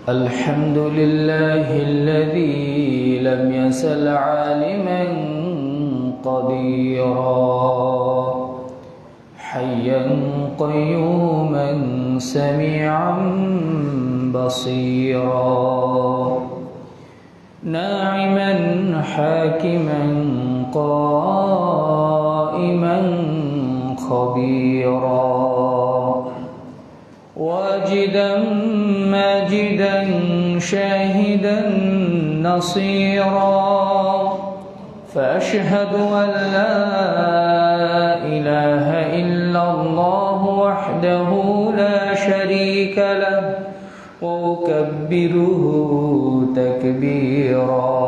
الحمد لله الذي لم يزل عالما قديرا حيا قيوما سميعا بصيرا ناعما حاكما قائما خبيرا واجدا ماجدا شاهدا نصيرا فأشهد أن لا إله إلا الله وحده لا شريك له وأكبره تكبيرا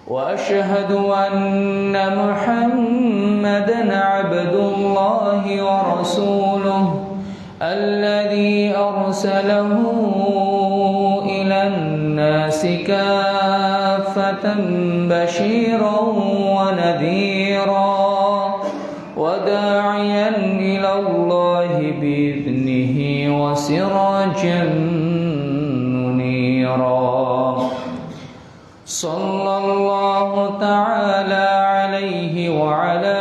وأشهد أن محمدا عبد الله ورسوله الذي أرسله إلى الناس كافة بشيرا ونذيرا وداعيا إلى الله بإذنه وسراجا منيرا صلى الله تعالى عليه وعلى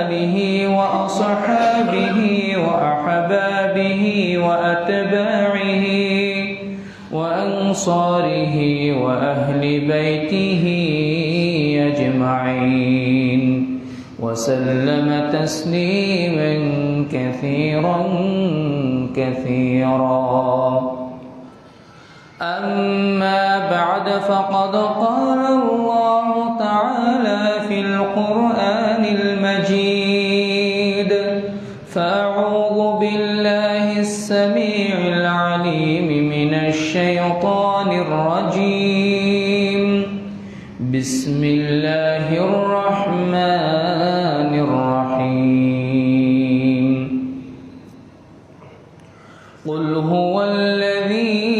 آله وأصحابه وأحبابه وأتباعه وأنصاره وأهل بيته أجمعين وسلم تسليما كثيرا كثيرا أما بعد فقد قال الله تعالى في القرآن المجيد فأعوذ بالله السميع العليم من الشيطان الرجيم بسم الله الرحمن الرحيم قل هو الذي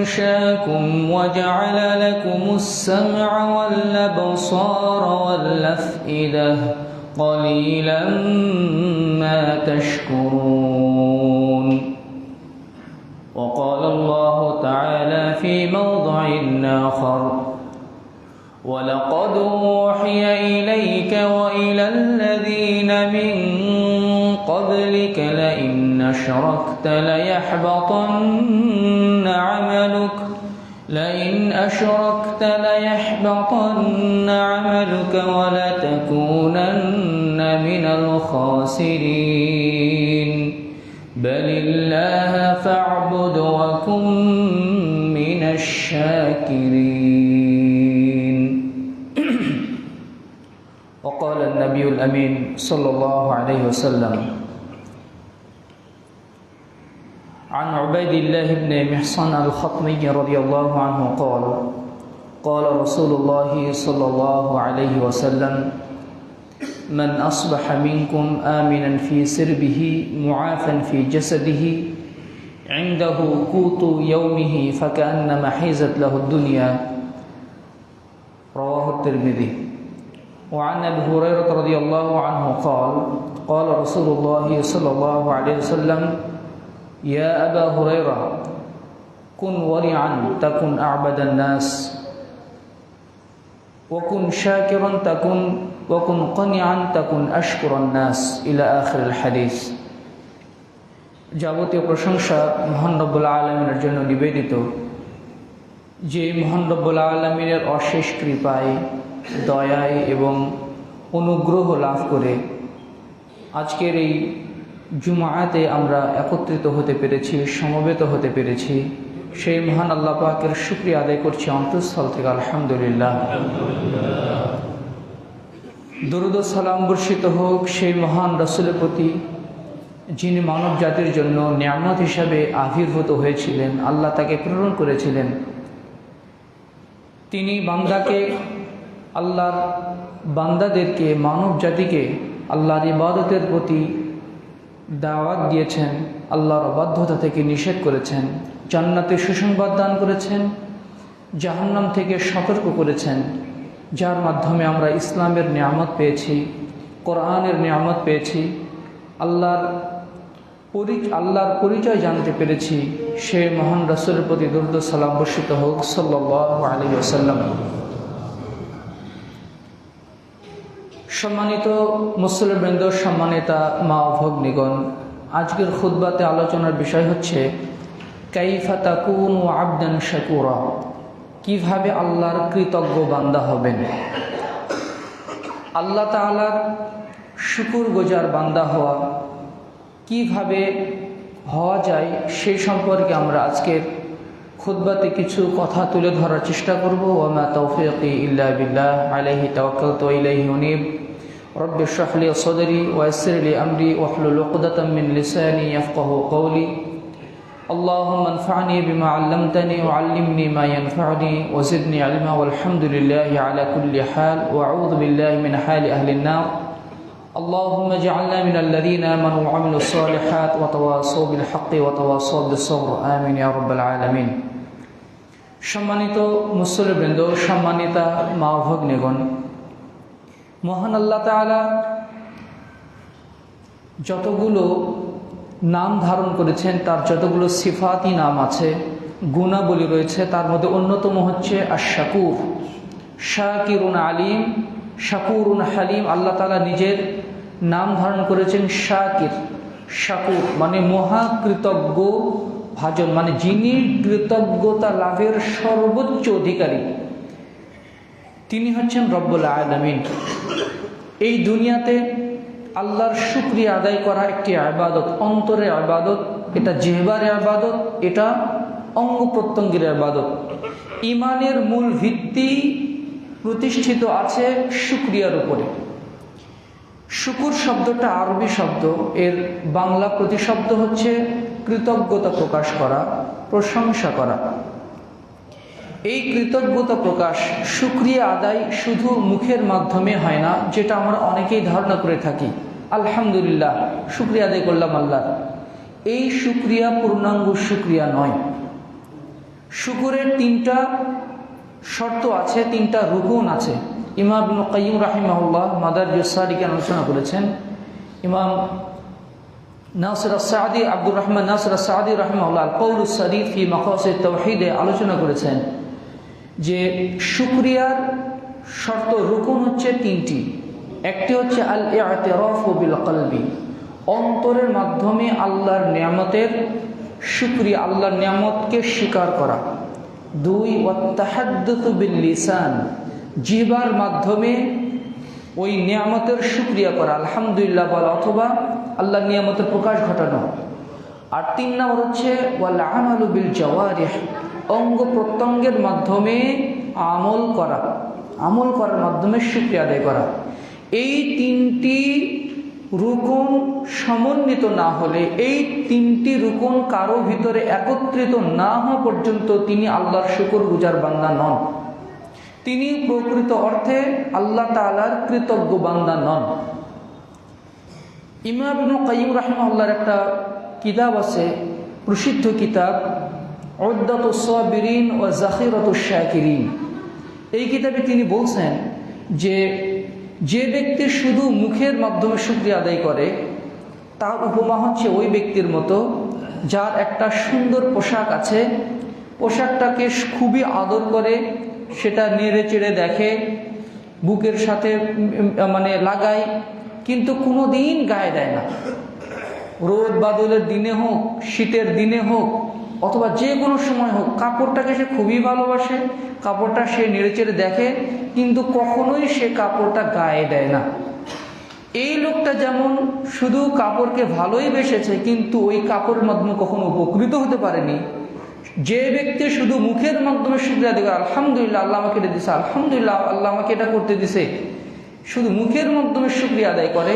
أنشاكم وجعل لكم السمع والأبصار والأفئدة قليلا ما تشكرون وقال الله تعالى في موضع آخر ولقد أوحي إليك وإلى الذين من قبلك لئن أشركت ليحبطن عملك ولتكونن من الخاسرين بل الله فاعبد وكن من الشاكرين وقال النبي الأمين صلى الله عليه وسلم عن عبيد الله بن محصن الخطمي رضي الله عنه قال رسول الله صلى الله عليه وسلم من أصبح منكم آمنا في سربه معافا في جسده عنده قوت يومه فكأنما حيزت له الدنيا رواه الترمذي وعن أبي هريرة رضي الله عنه قال رسول الله صلى الله عليه وسلم يا أبا هريرة كن ورعا تكن أعبد الناس وكن شاكرا وكن قنعا تكن أشكر الناس إلى آخر الحديث যাবতীয় প্রশংসা মহান রব্বুল আলামিনের জন্য নিবেদিত যে মহান রব্বুল আলামিনের অশেষ কৃপায় দয়ায় এবং অনুগ্রহ লাভ করে আজকের এই জুমাতে আমরা একত্রিত হতে পেরেছি সমবেত হতে পেরেছি সেই মহান আল্লাহ পাকের শুকরিয়া আদায় করছি অন্তঃস্থল থেকে আলহামদুলিল্লাহ দরুদ ও সালাম বর্ষিত হোক সেই মহান রাসূলের প্রতি যিনি মানব জাতির জন্য নিয়ামত হিসাবে আবির্ভূত হয়েছিলেন আল্লাহ তাকে প্রেরণ করেছিলেন তিনি আল্লাহর বান্দাদেরকে মানব জাতিকে আল্লাহর ইবাদতের প্রতি দাওয়াত দিয়েছেন আল্লাহর অবাধ্যতা থেকে নিষেধ করেছেন জান্নাতের সুসংবাদ দান করেছেন জাহান্নাম থেকে সতর্ক করেছেন যার মাধ্যমে আমরা ইসলামের নিয়ামত পেয়েছি কোরআনের নিয়ামত পেয়েছি আল্লাহর আল্লাহর পরিচয় জানতে পেরেছি, সে মহান রাসূলের প্রতি দরুদ ও সালাম বর্ষিত হোক সাল্লাল্লাহু আলাইহি ওয়াসাল্লাম। সম্মানিত মুসলিমবৃন্দ, সম্মানিতা মা ও ভগ্নীগণ, আজকের খুতবাতে আলোচনার বিষয় হচ্ছে কাইফা তাকুনু আবদান শাকুরা, কিভাবে আল্লাহর কৃতজ্ঞ বান্দা হবেন। আল্লাহ তাআলার শুকরগুজার বান্দা হওয়া কিভাবে হওয়া যায় সেই সম্পর্কে আমরা আজকের খুতবাতে কিছু কথা তুলে ধরার চেষ্টা করব। ওয়া মা তাওফীকি ইল্লা বিল্লাহ, আলাইহি তাওয়াক্কালতু ওয়া ইলাইহি উনীব। রব্বি ইশরাহ লি সাদরি ওয়া ইয়াসসির লি আমরি ওয়াহলুল উকদাতাম মিন লিসানি ইয়াফকাহু কওলি। اللهم انفعني بما علمتني وعلمني ما ينفعني وزدني علما والحمد لله على كل حال وأعوذ بالله من حال أهل النار. اللهم اجعلنا من الذين آمنوا وعملوا الصالحات وتواصوا بالحق وتواصوا بالصبر آمين يا رب العالمين. সম্মানিত মুসলিমবৃন্দ, সম্মানিতা মা ও ভগ্নীগণ, মহান আল্লাহ তাআলা যতগুলো নাম ধারণ করেছেন, তার যতগুলো সিফাতি নাম আছে, গুণাবলী রয়েছে, তার মধ্যে অন্যতম হচ্ছে আশ-শাকুর, শাকিরুন আলিম, শাকুরুন হালিম। আল্লাহ তাআলা নিজের নাম ধারণ করেছেন শাকির, শাকুর মানে মহাকৃতজ্ঞ ভাজন, মানে যিনি কৃতজ্ঞতা লাভের সর্বোচ্চ অধিকারী, তিনি হচ্ছেন রব্বুল আলামিন। এই দুনিয়াতে আল্লাহর শুকরিয়া আদায় করা একটি ইবাদত, অন্তরের ইবাদত, এটা জিহ্বার ইবাদত, এটা অঙ্গ প্রত্যঙ্গের ইবাদত। ঈমানের মূল ভিত্তি প্রতিষ্ঠিত আছে শুকরিয়ার উপরে। শুকুর শব্দটা আরবি শব্দ, এর বাংলা প্রতিশব্দ হচ্ছে কৃতজ্ঞতা প্রকাশ করা, প্রশংসা করা। এই কৃতজ্ঞতা প্রকাশ, শুকরিয়া আদায় শুধু মুখের মাধ্যমে হয় না, যেটা আমরা অনেকেই ধারণা করে থাকি। আলহামদুলিল্লাহ, শুকরিয়া আদায় করলাম আল্লাহ। এই শুকরিয়া পূর্ণাঙ্গ শুকরিয়া নয়। শুকুরের তিনটা শর্ত আছে, তিনটা রুকুন আছে। ইমাম ইবনে কাইয়্যিম রাহিমাহুল্লাহ মাদারিজুস সালিকিন আলোচনা করেছেন। ইমাম নাসির আস-সাদি, আব্দুর রহমান নাসির আস-সাদি রাহিমাহুল্লাহ আল-কওলুস সাদীদ ফি মাকাসিদ তাওহীদে আলোচনা করেছেন যে শুকরিয়ার শর্ত রুকুন হচ্ছে তিনটি। একটি হচ্ছে আল-ই'তিরাফু বিল কলবি, অন্তরের মাধ্যমে আল্লাহর নিয়ামতের শুকরিয়া, আল্লাহর নিয়ামতকে স্বীকার করা। দুই, ওয়াত তাহাদ্দুসু বিল লিসান, জিহ্বার মাধ্যমে ওই নিয়ামতের শুকরিয়া করা, আলহামদুলিল্লাহ বলা অথবা আল্লাহর নিয়ামতের প্রকাশ ঘটানো। আর তিন নম্বর হচ্ছে ওয়াল আমালু বিল জাওয়ারিহ, অঙ্গ প্রত্যঙ্গের মাধ্যমে আমল করা, আমল করার মাধ্যমে শুকরিয়া আদায় করা। এই তিনটি রুকুন সমন্বিত না হলে, এই তিনটি রুকুন কারো ভিতরে একত্রিত না হওয়া পর্যন্ত তিনি আল্লাহর শুকরগুজার বান্দা নন, তিনি প্রকৃত অর্থে আল্লাহ তাআলার কৃতজ্ঞ বান্দা নন। ইমাম ইবনে কাইয়্যিম রাহিমাহুল্লাহর একটা কিতাব আছে, প্রসিদ্ধ কিতাব, উদ্দাতুস সাবিরিন ওয়া যাখিরাতুশ শাকিরিন। এই কিতাবে তিনি বলছেন যে ব্যক্তি শুধু মুখের মাধ্যমে শুকরিয়া আদায় করে, তার উপমা হচ্ছে ওই ব্যক্তির মতো যার একটা সুন্দর পোশাক আছে, পোশাকটাকে খুবই আদর করে, সেটা নেড়ে চেড়ে দেখে, বুকের সাথে মানে লাগায়, কিন্তু কোনো দিন গায়ে দেয় না। রোদ বাদলের দিনে হোক, শীতের দিনে হোক, অথবা যে কোনো সময় হোক, কাপড়টাকে সে খুবই ভালোবাসে, কাপড়টা সে নেড়ে চেড়ে দেখে, কিন্তু কখনোই সে কাপড়টা গায়ে দেয় না। এই লোকটা যেমন শুধু কাপড়কে ভালোই বেসেছে, কিন্তু ওই কাপড়ের মাধ্যমে কখনো উপকৃত হতে পারেনি। যে ব্যক্তি শুধু মুখের মাধ্যমে শুকরিয়া দেবে, আলহামদুলিল্লাহ আল্লাহ আমাকে এটা দিছে, আলহামদুলিল্লাহ আল্লাহ আমাকে এটা করতে দিছে, শুধু মুখের মাধ্যমে শুকরিয়া আদায় করে,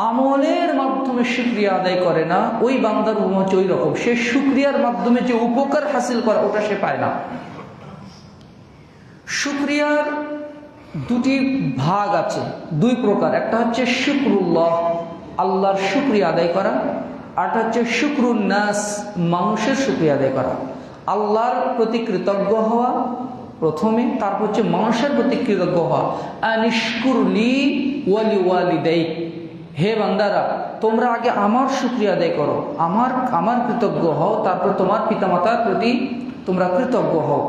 আমলের মাধ্যমে শুকরিয়া আদায় করে না, ওই বান্দার উপমা হচ্ছে ওই রকম। সে শুকরিয়ার মাধ্যমে যে উপকার হাসিল করা, ওটা সে পায় না। শুকরিয়ার দুটি ভাগ আছে, দুই প্রকার। একটা হচ্ছে শুকরুল্লাহ, আল্লাহর শুকরিয়া আদায় করা, আর হচ্ছে শুকরুন নাস, মানুষের শুকরিয়া আদায় করা। আল্লাহর প্রতি কৃতজ্ঞ হওয়া প্রথমে, তারপর হচ্ছে মানুষের প্রতি কৃতজ্ঞ হওয়া। আনিশকুরলি ওয়ালি ওয়ালিদাইক, হে বান্দারা তোমরা আগে আমার শুকরিয়া আদায় করো, আমার কৃতজ্ঞ হও, তারপর তোমার পিতামাতার প্রতি তোমরা কৃতজ্ঞ হও।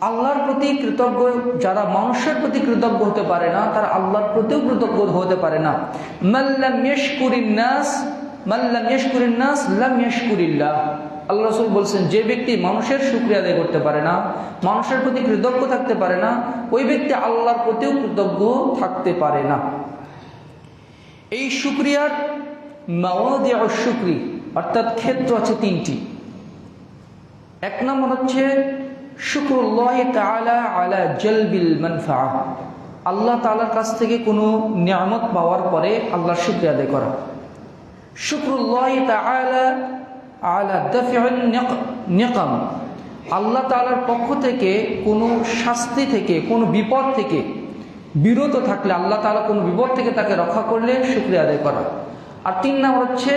আল্লাহর প্রতি কৃতজ্ঞ যারা মানুষের প্রতি কৃতজ্ঞ হতে পারে না, তারা আল্লাহর প্রতিও কৃতজ্ঞ হতে পারে না। মাল্লাম ইয়াশকুরিন নাস লাম ইয়াশকুরিল্লাহ। আল্লাহ রাসূল বলছেন, যে ব্যক্তি মানুষের শুকরিয়া আদায় করতে পারে না, মানুষের প্রতি কৃতজ্ঞ থাকতে পারে না, ওই ব্যক্তি আল্লাহর প্রতিও কৃতজ্ঞ থাকতে পারে না। এই শুকরিয়ার মাওয়াদিউ শুকরি অর্থাৎ ক্ষেত্র আছে তিনটি। এক নম্বর হচ্ছে শুকরুল্লাহ তাআলা আলা জালবিল মানফাআহ, আল্লাহ তাআলার কাছ থেকে কোনো নিয়ামত পাওয়ার পরে আল্লাহর শুকরিয়া আদায় করা। শুকরুল্লাহ তাআলা আলা দাফি'ন নিকাম, আল্লাহ তাআলার পক্ষ থেকে কোনো শাস্তি থেকে, কোনো বিপদ থেকে বিরত থাকলে, আল্লাহ তাআলা কোনো বিপদ থেকে তাকে রক্ষা করলে শুকরিয়া আদায় করা। আর তিন নম্বর হচ্ছে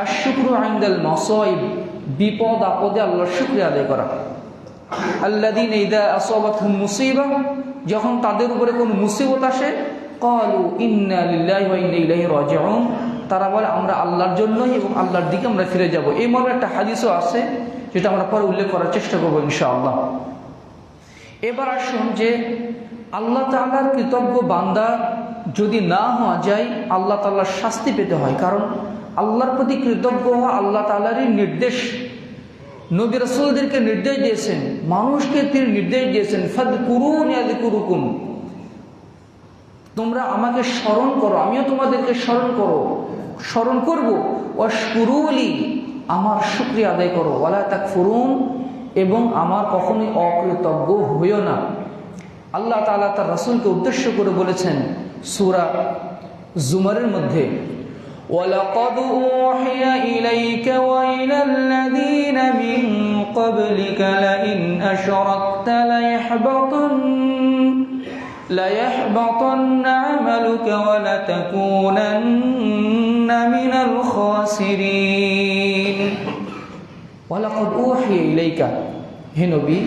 আশ-শুকরু ইনদাল মাসাইব, বিপদ আপদে আল্লাহর শুকরিয়া আদায় করা। আল্লাযীনা ইযা আসাবাতহুম মুসিবা, যখন তাদের উপরে কোনো মুসিবত আসে, ক্বালু ইন্না লিল্লাহি ওয়া ইন্না ইলাইহি রাজিউন, তারা বলে আমরা আল্লাহর জন্যই এবং আল্লাহর দিকে আমরা ফিরে যাব। এই মর্মে একটা হাদিসও আছে, যেটা আমরা পরে উল্লেখ করার চেষ্টা করবো ইনশাআল্লাহ। এবার আসুন যে আল্লাহ তাআলার কৃতজ্ঞ বান্দা যদি না হওয়া যায়, আল্লাহ তাআলার শাস্তি পেতে হয়। কারণ আল্লাহর প্রতি কৃতজ্ঞ হওয়া আল্লাহ তাআলারই নির্দেশ। নবী রাসূলদেরকে নির্দেশ দিয়েছেন, মানুষকে তিনি নির্দেশ দিয়েছেন, ফাযকুরুনি আযকুরুকুম, তোমরা আমাকে স্মরণ করো, আমিও তোমাদেরকে স্মরণ করব। ওয়াশকুরুলি, আমার শুকরিয়া আদায় করো। ওয়ালা তাকফুরুন, এবং আমার কখনোই অকৃতজ্ঞ হইও না। আল্লাহ তাআলা তার রাসূলকে উদ্দেশ্য করে বলেছেন সূরা জুমারের মধ্যে, وَلَقَدْ أُوحِيَ إِلَيْكَ وَإِلَى الَّذِينَ مِن قَبْلِكَ لَئِنْ أَشْرَكْتَ لَيَحْبَطَنَّ عَمَلُكَ وَلَتَكُونَنَّ مِنَ الْخَاسِرِينَ। وَلَقَدْ أُوحِيَ إِلَيْكَ, হে নবী,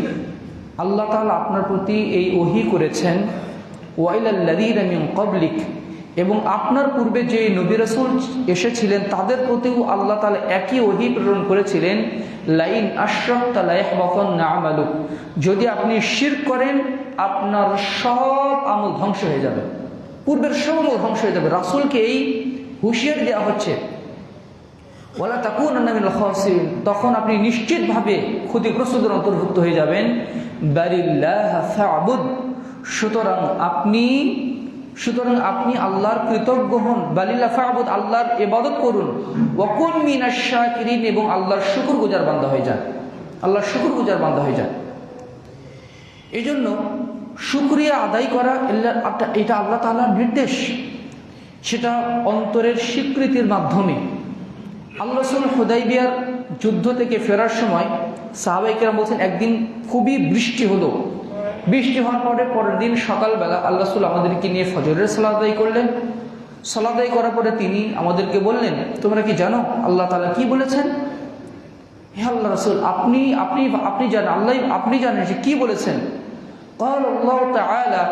আল্লাহ তাআলা আপনার প্রতি এই ওহী করেছেন, وَإِلَى الَّذِينَ مِن قَبْلِكَ, এবং আপনার পূর্বে যে নবী রাসূল এসেছিলেন তাদের প্রতিও আল্লাহ তাআলা একই ওহী প্রেরণ করেছিলেন, লাইন আশরাকতা লায়াহবাতান্না আমালুক, যদি আপনি শিরক করেন আপনার সব আমল ধ্বংস হয়ে যাবে, পূর্বের সব আমল ধ্বংস হয়ে যাবে। রাসূলকে এই হুঁশিয়ারি দেওয়া হচ্ছে, ওয়ালা তাকুনান্না মিনাল খাসিরিন, তখন আপনি নিশ্চিতভাবে ক্ষতিগ্রস্তদের অন্তর্ভুক্ত হয়ে যাবেন। বালিল্লাহ ফা'বুদ, সুতরাং আপনি আল্লাহর কৃতজ্ঞ হন। বালিল্লাহ ফা'বুদ, আল্লাহর ইবাদত করুন। ওয়া কুন মিনাশ শাকিরিন, এবং আল্লাহর শুকরগুজার বান্দা হয়ে যান, আল্লাহর শুকরগুজার বান্দা হয়ে যান। এই জন্য শুকরিয়া আদায় করা এটা আল্লাহ তাআলার নির্দেশ, সেটা অন্তরের স্বীকৃতির মাধ্যমে। আল্লাহ রাসূল হুদাইবিয়ার যুদ্ধ থেকে ফেরার সময় সাহাবায়ে কেরাম বলছেন, একদিন খুবই বৃষ্টি হলো। বৃষ্টি হওয়ার পরের দিন সকালবেলা আল্লাহ রাসূল আমাদেরকে নিয়ে ফজরের সালাত আদায় করলেন। সালাত আদায় করার পরে তিনি আমাদেরকে বললেন, তোমরা কি জানো আল্লাহ তাআলা কি বলেছেন? হে আল্লাহ রাসূল, আপনি জানেন, আল্লাহ আপনি জানেন যে কি বলেছেন? قال الله تعالى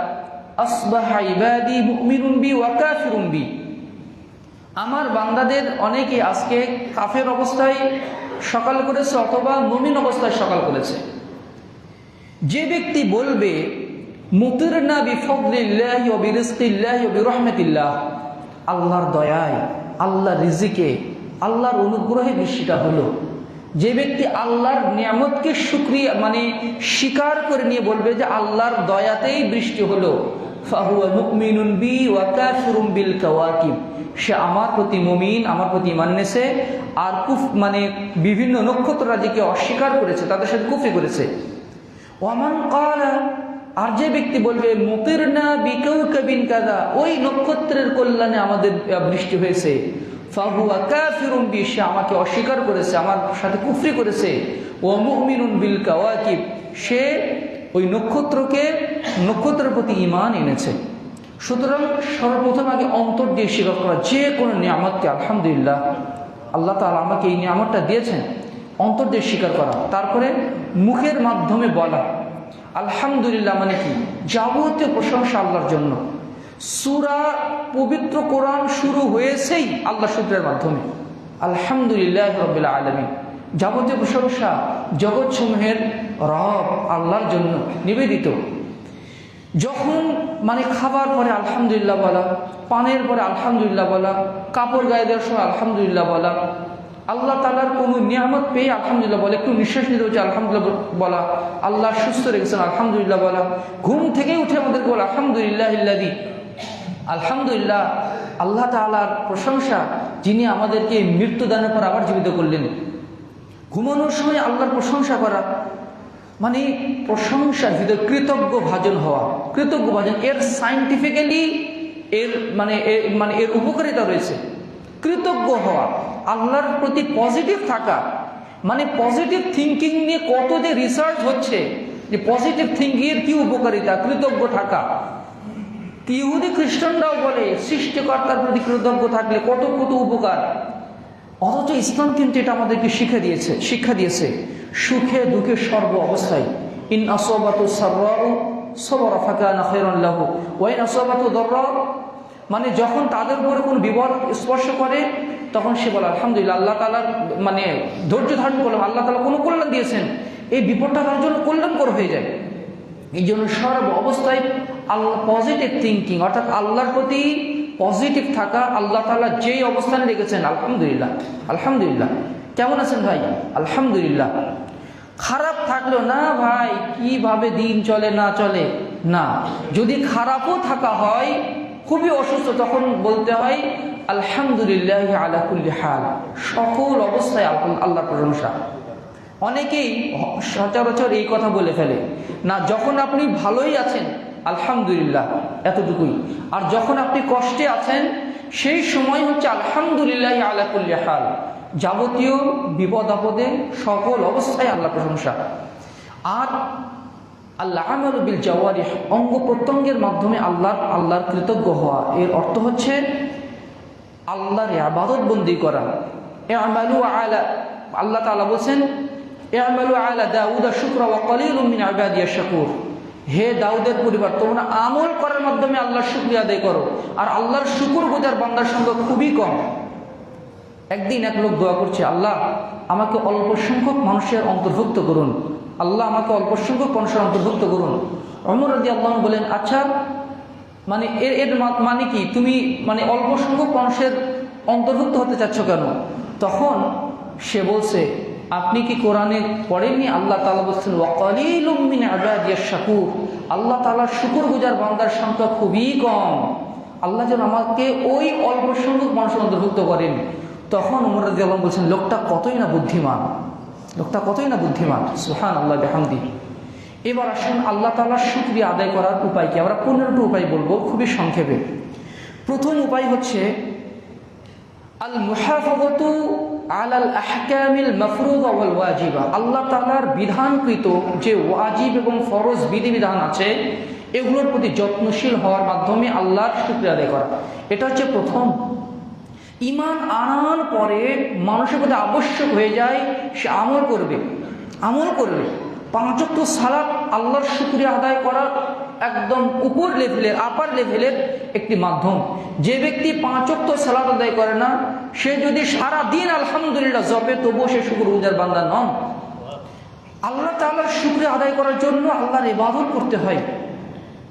أصبح عبادي مؤمن بي وكافر بي, আমার বান্দাদের অনেকে আজকে কাফের অবস্থায় সকাল করেছে অথবা মুমিন অবস্থায় সকাল করেছে। যে ব্যক্তি বলবে মুতিরনা বিফদলিল্লাহি ওয়া বিরিজকিল্লাহি ওয়া বিরহমাতিল্লাহ, আল্লাহর দয়ায়, আল্লাহর রিজিকে, আল্লাহর অনুগ্রহে বৃষ্টিটা হলো, যে ব্যক্তি আল্লাহর নিয়ামতকে শুকরিয়া স্বীকার করে নিয়ে বলবে যে আল্লাহর দয়াতেই বৃষ্টি হলো, ফাহুয়া মুমিনুন বি ওয়া কাফিরুন বিল কাওয়াকিব, সে আমার প্রতি মুমিন, আমার প্রতি ঈমান এনেছে, আর বিভিন্ন নক্ষত্র রাজিকে অস্বীকার করেছে, তাদের সাথে কুফরি করেছে। ওয়ামান ক্বালা, আর যে ব্যক্তি বলবে মুতিরনা বিকাওকাবিন কাযা, ওই নক্ষত্রের কল্যাণে আমাদের বৃষ্টি হয়েছে, ফাহুয়া কাফিরুন বি, সে আমাকে অস্বীকার করেছে, আমার সাথে কুফরি করেছে। ওয়া মুমিনুন বিল কাওয়াকিব, সে ওই নক্ষত্রের প্রতি ঈমান এনেছে। সুতরাং সর্বপ্রথম আগে অন্তর দিয়ে স্বীকার করা, যে কোনো নিয়ামতকে আলহামদুলিল্লাহ আল্লাহ তাআলা আমাকে এই নিয়ামতটা দিয়েছেন, অন্তর দিয়ে স্বীকার করা। তারপরে মুখের মাধ্যমে বলা আলহামদুলিল্লাহ, কি যাবতীয় প্রশংসা আল্লাহর জন্য। সূরা পবিত্র কোরআন শুরু হয়েছেই আল্লাহ শুকরের মাধ্যমে। আলহামদুলিল্লাহ রাব্বিল আলামিন, যাবতীয় প্রশংসা জগৎসমূহের রব আল্লাহর জন্য নিবেদিত। যখন খাবার পরে আলহামদুলিল্লাহ বলা, পানের পরে আলহামদুলিল্লাহ বলা, কাপড় গায়ে দেওয়ার সময় আলহামদুলিল্লাহ বলা, আল্লাহ তাআলার কোনো নিয়ামত পেয়ে আলহামদুলিল্লাহ বলা, একটু নিঃশ্বাস নিতে হচ্ছে আলহামদুলিল্লাহ বলা, আল্লাহ সুস্থ রেখেছেন আলহামদুলিল্লাহ বলা, ঘুম থেকে উঠে আমাদেরকে বলা আলহামদুলিল্লাহিল্লাযী, আলহামদুলিল্লাহ আল্লাহ তাআলার প্রশংসা যিনি আমাদেরকে মৃত্যুদানের পর আবার জীবিত করলেন। ঘুমানোর সময় আল্লাহর প্রশংসা করা, প্রশংসার ভিতরে কৃতজ্ঞ ভাজন হওয়া। কৃতজ্ঞ ভাজন এর সায়েন্টিফিক্যালি এর উপকারিতা রয়েছে। কৃতজ্ঞ হওয়া, আল্লাহর প্রতি পজিটিভ থাকা, পজিটিভ থিঙ্কিং নিয়ে কত যে রিসার্চ হচ্ছে যে পজিটিভ থিঙ্কিং এর কি উপকারিতা, কৃতজ্ঞ থাকা। ইহুদি খ্রিস্টানরাও বলে সৃষ্টিকর্তার প্রতি কৃতজ্ঞ থাকলে কত কত উপকার, অথচ ইসলাম কিন্তু এটা আমাদেরকে শিক্ষা দিয়েছে সুখে দুঃখে সর্ব অবস্থায়। ইন আসাবাতু সাররাউ সাবরা ফাকানা খায়রান লাহু ওয়া ইন আসাবাতু দাররাউ, যখন তাদের উপরে কোনো বিপদ স্পর্শ করে তখন সে বলে আলহামদুলিল্লাহ, আল্লাহ তাআলার ধৈর্য ধারণ করলাম, আল্লাহ তাআলা কোনো কল্যাণ দিয়েছেন, এই বিপদটা তার জন্য কল্যাণকর হয়ে যায়। এই জন্য সর্ব অবস্থায় আল্লাহ পজিটিভ থিঙ্কিং, অর্থাৎ আল্লাহর প্রতি পজিটিভ থাকা। আল্লাহ তাআলা যেই অবস্থানে রেখেছেন আলহামদুলিল্লাহ, আলহামদুলিল্লাহ। কেমন আছেন ভাই? আলহামদুলিল্লাহ। খারাপ থাকলো না ভাই, কিভাবে দিন চলে না চলে না, যদি খারাপও থাকা হয়, খুবই অসুস্থ, তখন বলতে হয় আলহামদুলিল্লাহ আলা কুল্লি হাল, সকল অবস্থায় আল্লাহর প্রশংসা। অনেকেই সচরাচর এই কথা বলে ফেলে না, যখন আপনি ভালোই আছেন আলহামদুলিল্লাহ, এতটুকুই, আর যখন আপনি কষ্টে আছেন সেই সময় হচ্ছে আলহামদুলিল্লাহ আলা কুল্লি হাল, যাবতীয় বিপদ আপদে সকল অবস্থায় আল্লাহ প্রশংসা। আর আল্লাহ আমালু বিল জাওয়ারিহ, অঙ্গ প্রত্যঙ্গের মাধ্যমে আল্লাহর কৃতজ্ঞ হওয়া, এর অর্থ হচ্ছে আল্লাহর ইবাদত বন্দি করা। ইআমালু আলা, আল্লাহ তাআলা বলেন ইআমালু আলা দাউদ শুকরা ওয়া কলিলুম মিন ইবাদিয়াশ শাকুর, হে দাউদের পরিবার তোমরা আমল করার মাধ্যমে আল্লাহর শুকরিয়া আদায় করো, আর আল্লাহর শুকরগুজার বান্দার সংখ্যা খুবই কম। একদিন এক লোক দোয়া করছে, আল্লাহ আমাকে অল্প সংখ্যক মানুষের অন্তর্ভুক্ত করুন, আল্লাহ আমাকে অল্প সংখ্যক মানুষের অন্তর্ভুক্ত করুন। ওমর রাদিয়াল্লাহু আনহু বলেন, আচ্ছা এর মানে কি, তুমি অল্প সংখ্যক মানুষের অন্তর্ভুক্ত হতে চাচ্ছ কেন? তখন সে বলছে, আপনি কি কোরআনে পড়েননি আল্লাহ তাআলা বলছেন ওয়া কালিলুম মিন ইবাদিয়াশ শাকুর, আল্লাহ তাআলার শুকরগুজার বান্দার সংখ্যা খুবই কম, আল্লাহ যেন আমাকে ওই অল্প সংখ্যক মানুষের অন্তর্ভুক্ত করেন। তখন ওমর রাদিয়াল্লাহু আনহু বলছেন, লোকটা কতই না বুদ্ধিমান, সুবহানাল্লাহ বিহামদিহি। এবার আসুন আল্লাহ তাআলার শুকরিয়া আদায় করার উপায় কি, আমরা 15টি উপায় বলবো খুবই সংক্ষেপে। প্রথম উপায় হচ্ছে আল মুহাফাযাতু আলাল আহকামিল মাফরুযা ওয়াল ওয়াজিবা, আল্লাহ তাআলার বিধানকৃত যে ওয়াজিব এবং ফরজ বিধিবিধান আছে এগুলোর প্রতি যত্নশীল হওয়ার মাধ্যমে আল্লাহর শুকরিয়া আদায় করা। এটা হচ্ছে প্রথম। ঈমান আনার পরে মানুষের প্রতি আবশ্যক হয়ে যায় সে আমল করবে। 5 ওয়াক্ত সালাত আল্লাহর শুকরিয়া আদায় করার একদম উপর লেভেলের, আপার লেভেলের একটি মাধ্যম। যে ব্যক্তি 5 ওয়াক্ত সালাত আদায় করে না, সে যদি সারা দিন আলহামদুলিল্লাহ জপে তবুও সে শুকরগুজার বান্দা নন। আল্লাহ তাআলার শুকরিয়া আদায় করার জন্য আল্লাহর ইবাদত করতে হয়।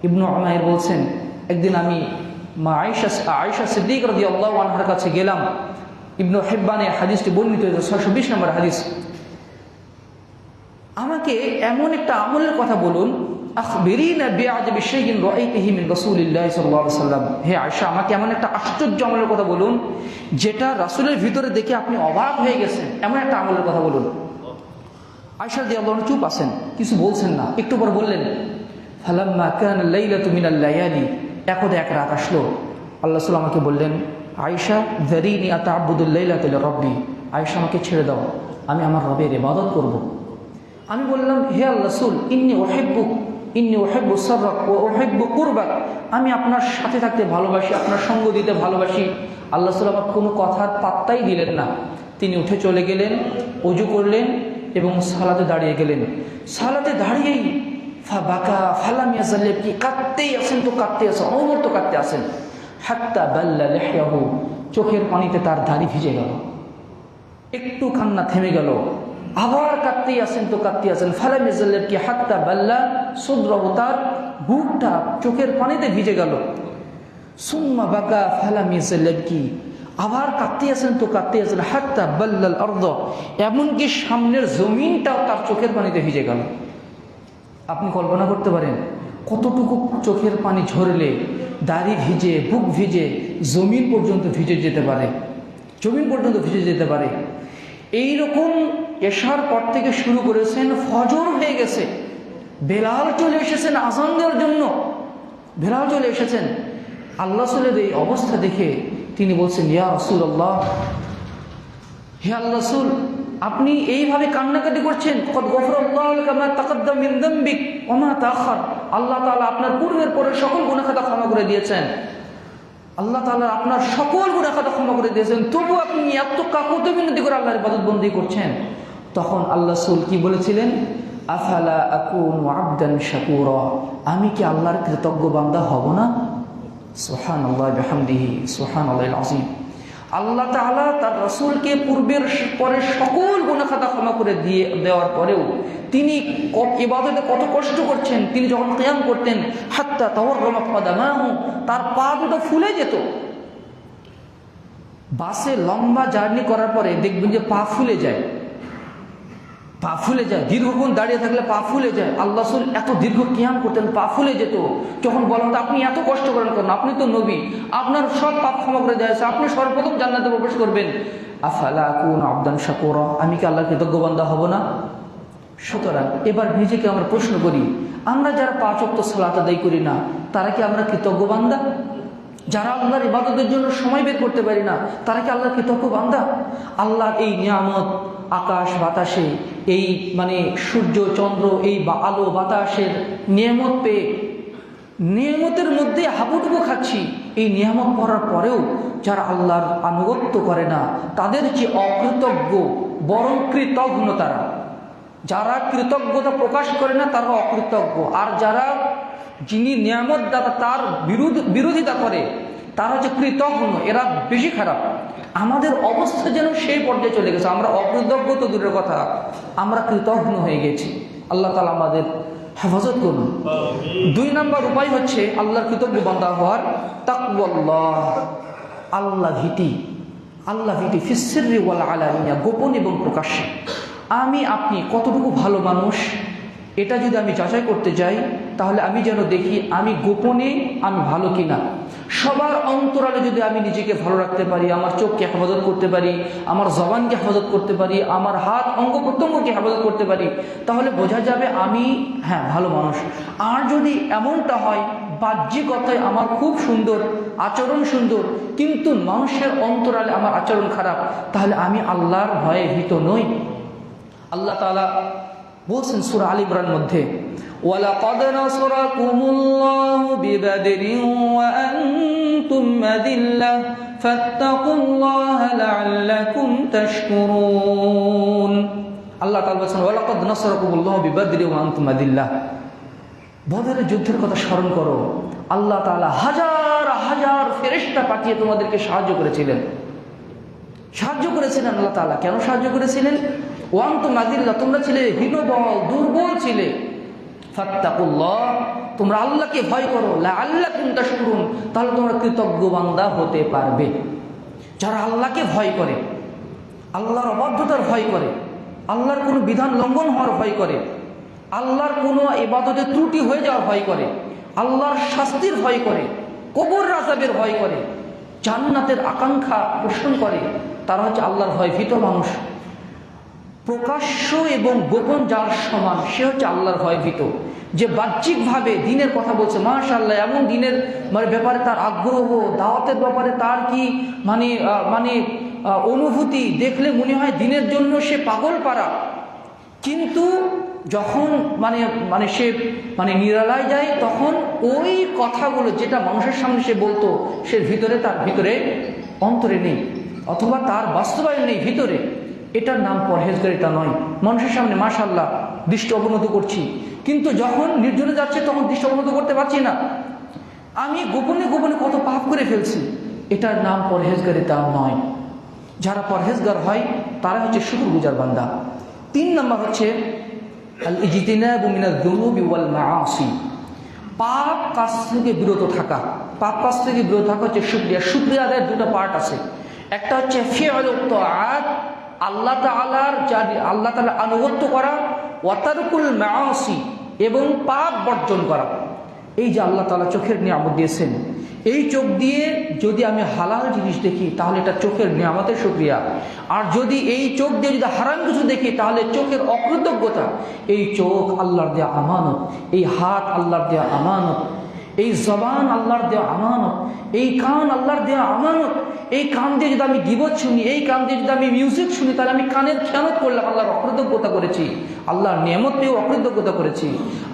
ইবনু উমাইর বলছেন, একদিন আমি মা আয়েশা সিদ্দিক রাদিয়াল্লাহু আনহার কাছে গেলাম। ইবনু হিব্বানে হাদিসটি বর্ণিত হয়েছে, 620 নম্বর হাদিস। আমাকে এমন একটা আমলের কথা বলুন, আখবিরিনা বিআজাবি শাইইন রাআইতুহু মিন রাসূলিল্লাহি সাল্লাল্লাহু আলাইহি ওয়াসাল্লাম, হে আয়েশা আমাকে এমন একটা আশ্চর্য আমলের কথা বলুন যেটা রাসূলের ভিতরে দেখে আপনি অবাক হয়ে গেছেন, এমন একটা আমলের কথা বলুন। আয়েশা রাদিয়াল্লাহু আনহা চুপ আছেন, কিছু বলছেন না। একটু পর বললেন, ফালাম্মা কানা লাইলাতু মিনাল লায়ালি, এক রাত আসলো। আল্লাহ রাসূল আমাকে বললেন, আয়েশা যারিনি আতা'বুদুল লাইলাতা লিরাব্বি, আয়েশা আমাকে ছেড়ে দাও, আমি আমার রবের ইবাদত করব। আমি বললাম, হে আল্লাহ রাসূল, ইন্নী উহিব্বু সাররাক ওয়া উহিব্বু কুরবাক, আমি আপনার সাথে থাকতে ভালোবাসি, আপনার সঙ্গ দিতে ভালোবাসি। আল্লাহ রাসূল আমার কোনো কথার পাত্তাই দিলেন না। তিনি উঠে চলে গেলেন, ওযু করলেন এবং সালাতে দাঁড়িয়ে গেলেন। সালাতে দাঁড়িয়েই ফাবাকা ফালাম ইয়াজাল ইয়াবকি, কাঁদতেই আছেন তো কাঁদতে আছেন, অনবরত কাঁদতে আছেন। হাত্তা বাল্লা লিহয়াহু, চোখের পানিতে তার দাড়ি ভিজে গেল। একটু কান্না থেমে গেল, আবার কাঁদতেই আছেন তো কাঁদতে আছেন। ফালাম ইয়াজাল ইয়াবকি হাত্তা বাল্লা সুদরাহু, তার বুকটা চোখের পানিতে ভিজে গেল। সুম্মা বাকা ফালাম ইয়াজাল ইয়াবকি, আবার কাঁদতে আছেন তো কাঁদতে আছেন। হাত্তা বাল্লাল আরদ, এমনকি সামনের জমিনটাও তার চোখের পানিতে ভিজে গেল। আপনি কল্পনা করতে পারেন কতটুকু চোখের পানি ঝরলে দাড়ি ভিজে, বুক ভিজে, জমিন পর্যন্ত ভিজে যেতে পারে, জমিন পর্যন্ত ভিজে যেতে পারে। এইরকম এশার পর থেকে শুরু করেছেন, ফজর হয়ে গেছে, বেলাল চলে এসেছেন আযান দেওয়ার জন্য, বেলাল চলে এসেছেন। আল্লাহ রাসূলের এই অবস্থা দেখে তিনি বলছেন, ইয়া রাসূলুল্লাহ, হে আল্লাহ রাসূল, আপনি এইভাবে কান্নাকাটি করছেন। কদ গফরাল্লাহু লাকা মা তাকাদ্দাম মিন যামবিক ওয়া মা তাআখার, আল্লাহ তাআলা আপনার পূর্বের পরের সকল গুনাহ খাতা ক্ষমা করে দিয়েছেন। আল্লাহ তাআলা আপনার সকল গুনাহ খাতা ক্ষমা করে দিয়েছেন, তবু আপনি এত কাকুতি মিনতি করে আল্লাহর ইবাদত বন্দেগী করছেন। তখন আল্লাহ রাসূল কি বলেছিলেন? আফালা আকুনু আবদান শাকুরা, আমি কি আল্লাহর কৃতজ্ঞ বান্দা হব না? সুবহানাল্লাহি ওয়া বিহামদিহি সুবহানাল্লাহিল আযীম। আল্লাহ তাআলা তার রাসূলকে পূর্বের পরের সকল গুনাহ খাতা ক্ষমা করে দেওয়ার পরেও তিনি ইবাদতে কত কষ্ট করছেন। তিনি যখন কিয়াম করতেন, হাত্তা তাওয়াররামাত কাদামাহু, তার পা দুটো ফুলে যেত। বাসে লম্বা জার্নি করার পরে দেখবেন যে পা ফুলে যায়, পা ফুলে যায়, দীর্ঘক্ষণ দাঁড়িয়ে থাকলে পা ফুলে যায়। আল্লাহ রাসূল এত দীর্ঘ কিয়াম করতেন, পা ফুলে যেত। যখন বলেন তো আপনি এত কষ্ট করেন কেন, আপনি তো নবী, আপনার সব পাপ ক্ষমা করে দেওয়া হয়েছে, আপনি সর্বপ্রথম জান্নাতে প্রবেশ করবেন। আফালা আকুনু আবদান শাকুরা, আমি কি আল্লাহর কৃতজ্ঞ বান্দা হব না? সুতরাং এবার নিজেকে আমরা প্রশ্ন করি, আমরা যারা 5 ওয়াক্ত সালাত আদায় করি না, তারা কি আমরা কৃতজ্ঞ বান্দা? যারা আল্লাহর ইবাদতের জন্য সময় বের করতে পারি না, তারা কি আল্লাহর কৃতজ্ঞ বান্দা? আল্লাহর এই নিয়ামত, আকাশ বাতাসে এই সূর্য চন্দ্র, এই আলো বাতাসের নিয়ামত পেয়ে নিয়ামতের মধ্যে হাবুডুবু খাচ্ছি, এই নিয়ামত পড়ার পরেও যারা আল্লাহর আনুগত্য করে না, তাদের যে অকৃতজ্ঞ, বরং কৃতজ্ঞ তারা। যারা কৃতজ্ঞতা প্রকাশ করে না তারা অকৃতজ্ঞ, আর যারা যিনি নিয়ামত দাতা তার বিরোধিতা করে তারা যে কৃতজ্ঞ, এরা বেশি খারাপ। আমাদের অবস্থা যেন সেই পর্যায়ে চলে গেছে, আমরা অকৃতজ্ঞ তো দূরের কথা, আমরা কৃতজ্ঞ হয়ে গেছি। আল্লাহ তাআলা আমাদের হেফাজত করুন। 2 নম্বর উপায় হচ্ছে আল্লাহর কৃতজ্ঞ বান্দা হওয়ার, তাকওয়াল্লাহ, আল্লাহ ভীতি। আল্লাহ ভীতি ফিস সিররি ওয়াল আলানিয়া, গোপন এবং প্রকাশ্যে। আমি আপনি কতটুকু ভালো মানুষ, এটা যদি আমি যাচাই করতে যাই, তাহলে আমি যেন দেখি আমি গোপনে আমি ভালো কিনা। সবার অন্তরালে যদি আমি নিজেকে ভালো রাখতে পারি, আমার চোখকে হেফাজত করতে পারি, আমার জবানকে হেফাজত করতে পারি, আমার হাত অঙ্গ প্রত্যঙ্গকে হেফাজত করতে পারি, তাহলে বোঝা যাবে আমি ভালো মানুষ। আর যদি এমনটা হয় বাহ্যিকতায় আমার খুব সুন্দর আচরণ, সুন্দর, কিন্তু মানুষের অন্তরালে আমার আচরণ খারাপ, তাহলে আমি আল্লাহর ভয়ে ভীত নই। আল্লাহ তাআলা বলছেন সূরা আল ইমরান মধ্যে, ওয়ালাকাদ নাসরাকুমুল্লাহু বিবাদরিন ওয়া আনতুম আদিল্লাহ ফাত্তাকুল্লাহা লাআল্লাকুম তাশকুরুন। আল্লাহ তাআলা বলছেন, ওয়ালাকাদ নাসরাকুমুল্লাহু বিবাদরিন ওয়া আনতুম আদিল্লাহ, বদরের যুদ্ধের কথা স্মরণ করো। আল্লাহ তাআলা হাজার হাজার ফেরেশতা পাঠিয়ে তোমাদেরকে সাহায্য করেছিলেন, সাহায্য করেছিলেন। আল্লাহ তাআলা কেন সাহায্য করেছিলেন? ওয়ান্তুম আদিল্লাহ, তোমরা ছিলে হীনবল, দুর্বল ছিলে। ফাত্তাকুল্লাহ, তোমরা আল্লাহকে ভয় করো। লাআল্লাকুম তাশকুরুন, তাহলে তোমরা কৃতজ্ঞ বান্দা হতে পারবে। যারা আল্লাহকে ভয় করে, আল্লাহর অবাধ্যতার ভয় করে, আল্লাহর কোনো বিধান লঙ্ঘন হওয়ার ভয় করে, আল্লাহর কোনো ইবাদতে ত্রুটি হয়ে যাওয়ার ভয় করে, আল্লাহর শাস্তির ভয় করে, কবর আযাবের ভয় করে, জান্নাতের আকাঙ্ক্ষা পোষণ করে, তারা হচ্ছে আল্লাহর ভয় ভীত মানুষ। প্রকাশ্য এবং গোপন যার সমান, সে হচ্ছে আল্লাহর ভয় ভীত। যে বাহ্যিকভাবে দিনের কথা বলছে, মাশাআল্লাহ, এমন দিনের ব্যাপারে তার আগ্রহ, দাওয়াতের ব্যাপারে তার কি অনুভূতি, দেখলে মনে হয় দিনের জন্য সে পাগল পারা, কিন্তু যখন সে নিরালায় যায়, তখন ওই কথাগুলো যেটা মানুষের সামনে সে বলতো, সে তার ভিতরে অন্তরে নেই, অথবা তার বাস্তবায়ন নেই ভিতরে। এটার নাম পরহেজগারিতা নয়। মানুষের সামনে মাশাআল্লাহ দৃষ্টি অবনত করছি, কিন্তু যখন নির্জনে যাচ্ছে তখন দৃষ্টি অবনত করতে পারছি না। আমি গোপনে গোপনে কত পাপ করে ফেলছি। এটার নাম পরহেজগারিতা নয়। যারা পরহেজগার হয় তারা হচ্ছে শুকরগুজার বান্দা। 3 নম্বর হচ্ছে আল ইজতিনাবু মিনাজ যুনুবি ওয়াল মাআসি, পাপ কাজ থেকে বিরত থাকা। পাপ কাজ থেকে বিরত থাকা হচ্ছে শুকরিয়া। শুকরিয়া আদায়ের 2টা পার্ট আছে। একটা হচ্ছে ফি'লুত তাআত, আল্লাহ তাআলার আনুগত্য করা, ওয়া তারকুল মাআসি, এবং পাপ বর্জন করা। এই যে আল্লাহ তাআলা চোখের নিয়ামত দিয়েছেন, এই চোখ দিয়ে যদি আমি হালাল জিনিস দেখি তাহলে এটা চোখের নিয়ামতের শুকরিয়া। আর যদি এই চোখ দিয়ে যদি হারাম কিছু দেখি তাহলে চোখের অকৃতজ্ঞতা। এই চোখ আল্লাহর দেয়া আমানত, এই হাত আল্লাহর দেয়া আমানত, এই জবান আল্লাহর দেয়া আমানত, এই কান আল্লাহর দেয়া আমানত। এই কান দিয়ে যদি আমি গীবত শুনি, এই কান দিয়ে যদি আমি মিউজিক শুনি, তাহলে আমি কানের খেয়ানত করলাম, আল্লাহর অকৃতজ্ঞতা করেছি, আল্লাহর নিয়ামত পেয়েও অকৃতজ্ঞতা করেছি।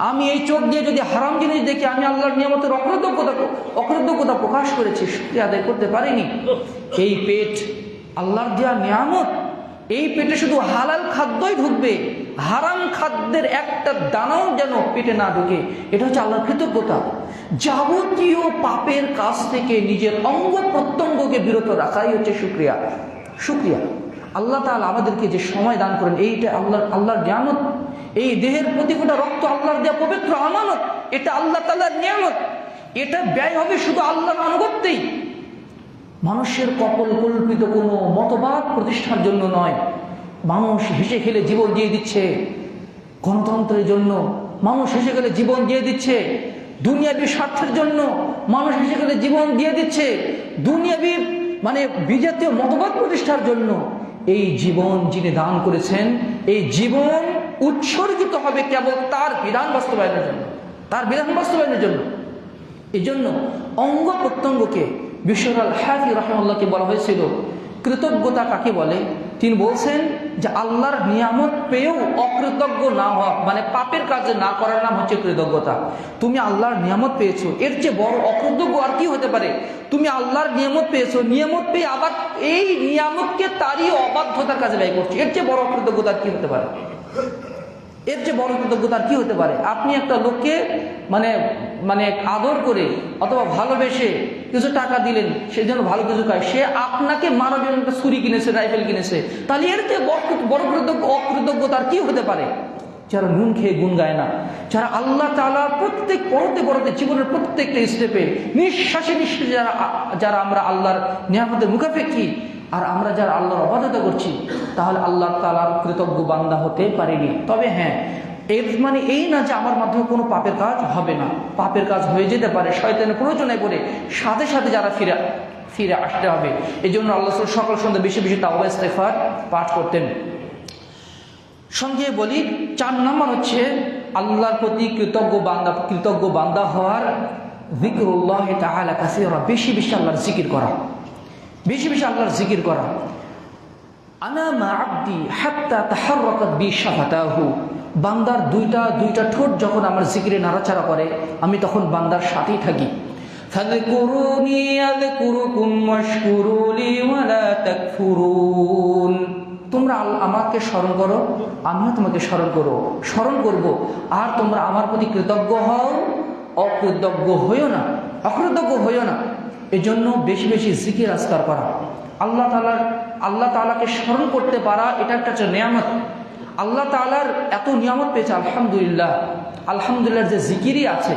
আমি এই চোখ দিয়ে যদি হারাম জিনিস দেখি, আমি আল্লাহর নিয়ামতের অকৃতজ্ঞতা প্রকাশ করেছি, শুকরিয়া আদায় করতে পারিনি। এই পেট আল্লাহর দেয়া নিয়ামত, এই পেটে শুধু হালাল খাদ্যই ঢুকবে, হারাম খাদ্যের একটা দানাও যেন পেটে না ঢুকে, এটা হচ্ছে আল্লাহর কৃতজ্ঞতা। যাবতীয় পাপের কাজ থেকে নিজের অঙ্গ প্রত্যঙ্গকে বিরত রাখাই হচ্ছে শুকরিয়া। শুকরিয়া। আল্লাহ তাআলা আমাদেরকে যে সময় দান করেন, এইটা আল্লাহর নিয়ামত। এই দেহের প্রতি ফোঁটা রক্ত আল্লাহর দেয়া পবিত্র আমানত, এটা আল্লাহ তাআলার নিয়ামত। এটা ব্যয় হবে শুধু আল্লাহর আনুগত্যেই, মানুষের কল্পিত কোনো মতবাদ প্রতিষ্ঠার জন্য নয়। মানুষ হেসে খেলে জীবন দিয়ে দিচ্ছে গণতন্ত্রের জন্য, মানুষ হেসে খেলে জীবন দিয়ে দিচ্ছে দুনিয়াবী স্বার্থের জন্য, মানুষ হেসে খেলে জীবন দিয়ে দিচ্ছে দুনিয়াবী বিজাতীয় মতবাদ প্রতিষ্ঠার জন্য। এই জীবন যিনি দান করেছেন, এই জীবন উৎসর্গিত হবে কেবল তার বিধান বাস্তবায়নের জন্য, তার বিধান বাস্তবায়নের জন্য। এই জন্য অঙ্গ প্রত্যঙ্গকে বিশ্বরাল হাফি রাহিমাহুল্লাহকে বলা হয়েছিল কৃতজ্ঞতা কাকে বলে। তিনি বলছেন যে আল্লাহর নিয়ামত পেয়েও অকৃতজ্ঞ না হওয়া, পাপের কাজে না করার নাম হচ্ছে কৃতজ্ঞতা। তুমি আল্লাহর নিয়ামত পেয়েছো, এর চেয়ে বড় অকৃতজ্ঞ আর কি হতে পারে? তুমি আল্লাহর নিয়ামত পেয়েছো, নিয়ামত পেয়ে আবার এই নিয়ামতকে তারই অবাধ্যতার কাজে ব্যয় করছো, এর চেয়ে বড় অকৃতজ্ঞতা আর কি হতে পারে? এর চেয়ে বড় কৃতজ্ঞতা আর কি হতে পারে? আপনি একটা লোককে আদর করে অথবা ভালোবেসে কিছু টাকা দিলেন, সে যেন ভালো কিছু খায়, সে আপনাকে মারার জন্য একটা ছুরি কিনেছে, রাইফেল কিনেছে, তাহলে এর চেয়ে বড় অকৃতজ্ঞতা আর কি হতে পারে? যারা নুন খেয়ে গুণ গায় না, যারা আল্লাহ তাআলা প্রত্যেক পরতে জীবনের প্রত্যেকটা স্টেপে নিঃশ্বাসে যারা আমরা আল্লাহর নিয়ামতের মুখাপেক্ষী, আর আমরা যারা আল্লাহর অবাধ্যতা করছি, তাহলে আল্লাহ তাআলার কৃতজ্ঞ বান্দা হতে পারিনি। তবে হ্যাঁ, এর এই না যে আমার মাধ্যমে কোনো পাপের কাজ হবে না, পাপের কাজ হয়ে যেতে পারে, শয়তানের প্ররোচনায় পড়ে সাথে সাথে যারা ফিরে আসতে হবে। এই জন্য আল্লাহ সকাল সন্ধ্যা বেশি বেশি তাওবা ইস্তেগফার পাঠ করতেন। সঙ্গে বলি 4 নম্বর হচ্ছে আল্লাহর প্রতি কৃতজ্ঞ বান্দা হওয়ার যিকরুল্লাহ তাআলা কাসীরা, বেশি বেশি আল্লাহর জিকির করা, বেশি বেশি আল্লাহর জিকির করা। আনা মা আবদি হাত্তা তাহাররাকাত বি শাফাতাহু, বান্দার দুইটা ঠোঁট যখন আমার জিকিরে নাড়াচাড়া করে, আমি তখন বান্দার সাথেই থাকি। ফাযকুরুনি আযকুরুকুম ওয়াশকুরুলি ওয়া লা তাকফুরুন, তোমরা আমাকে স্মরণ করো, আমিও তোমাকে স্মরণ করব, আর তোমরা আমার প্রতি কৃতজ্ঞ হও, অকৃতজ্ঞ হইও না। এই জন্য বেশি বেশি জিকির আজকার করা, আল্লাহ তাআলাকে স্মরণ করতে পারা, এটা একটা নিয়ামত। আল্লাহ তাআলার এত নিয়ামত পেয়েছে, আলহামদুলিল্লাহ যে জিকিরই আছে।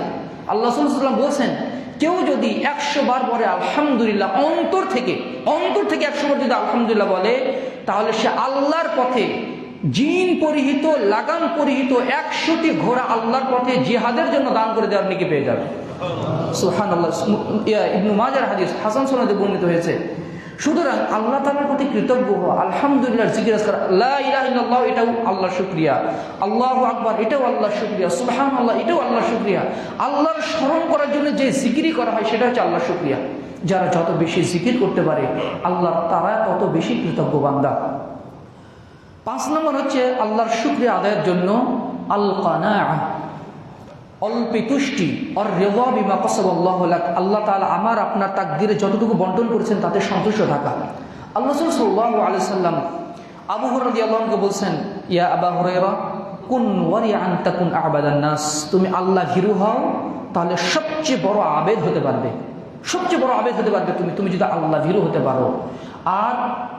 আল্লাহ সাল্লাল্লাহু আলাইহি ওয়াসাল্লাম বলছেন, কেউ যদি 100 বার বলে আলহামদুলিল্লাহ, অন্তর থেকে 100 বার যদি আলহামদুলিল্লাহ বলে, তাহলে সে আল্লাহর পথে জিন পরিহিত, লাগাম পরিহিত 100টি ঘোড়া আল্লাহর পথে জিহাদের জন্য দান করে দেওয়ার নেকি পেয়ে যাবে। সুবহানাল্লাহ। ইবনে মাজার হাদিস হাসান সনদে বর্ণিত হয়েছে। সুতরাং আল্লাহ তাআলার প্রতি কৃতজ্ঞ হওয়া, আলহামদুলিল্লাহ জিকির আজকার, লা ইলাহা ইল্লাল্লাহ এটাও আল্লাহর শুকরিয়া, আল্লাহু আকবার এটাও আল্লাহর শুকরিয়া, সুবহানাল্লাহ এটাও আল্লাহর শুকরিয়া। আল্লাহর স্মরণ করার জন্য যে জিকিরই করা হয় সেটা হচ্ছে আল্লাহর শুকরিয়া। যারা যত বেশি জিকির করতে পারে আল্লাহ, তারা তত বেশি কৃতজ্ঞ বান্দা। 5 নম্বর হচ্ছে আল্লাহর শুকরিয়া আদায়ের জন্য আল কানাআহ, অল্পে তুষ্টি, আর রিদা বিমা কাসাবাল্লাহু লাক, আল্লাহ তাআলা আমার আপনার তাকদীরে যতটুকু বন্টন করেছেন তাতে সন্তুষ্ট থাকা। আল্লাহ সাল্লাল্লাহু আলাইহি সাল্লাম আবু হুরায়রা রাদিয়াল্লাহু আনহু বলছেন, ইয়া আবু হুরায়রা কুন ওয়ারিআন তাকুন আবাদান নাস, তুমি আল্লাহ ভীরু হও তাহলে সবচেয়ে বড় আবেদ হতে পারবে, সবচেয়ে বড় আবেদ হতে পারবে তুমি যদি আল্লাহ ভীরু হতে পারো। আর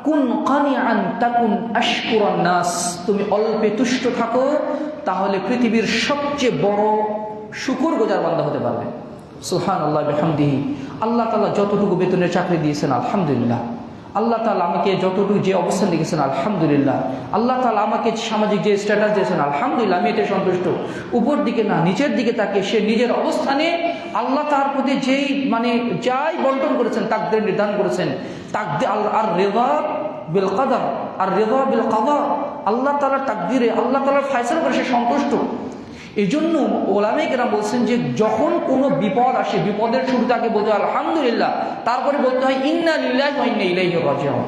কুন কানিআন তাকুন আশকুরান নাস, তুমি অল্পে তুষ্ট থাকো তাহলে পৃথিবীর সবচেয়ে বড় শুকরগুজার বান্দা হতে পারবে। সুবহানাল্লাহ বিহামদিহি। আল্লাহ তাআলা যতটুকু বেতনের চাকরি দিয়েছেন আলহামদুলিল্লাহ, আল্লাহ তাআলা আমাকে যতটুকু যে অবস্থান রেখেছেন আলহামদুলিল্লাহ, আল্লাহ তাআলা আমাকে সামাজিক যে স্ট্যাটাস দিয়েছেন আলহামদুলিল্লাহ, আমি এতে সন্তুষ্ট। উপর দিকে না, নিচের দিকে তাকে সে নিজের অবস্থানে আল্লাহ তার প্রতি যেই যাই বন্টন করেছেন, তাকদীর নির্ধারণ করেছেন, তাকদীর আর রিদা বিল কদর আর রিদা বিল কদা, আল্লাহ তাআলার তাকদীরে আল্লাহ তাআলার ফয়সালা করে সে সন্তুষ্ট। এই জন্য ওলামায়ে কেরাম বলছেন যে যখন কোনো বিপদ আসে, বিপদের শুরুতে আগে বলতে হয় আলহামদুলিল্লাহ, তারপরে বলতে হয় ইন্না লিল্লাহি ওয়া ইন্না ইলাইহি রাজিউন।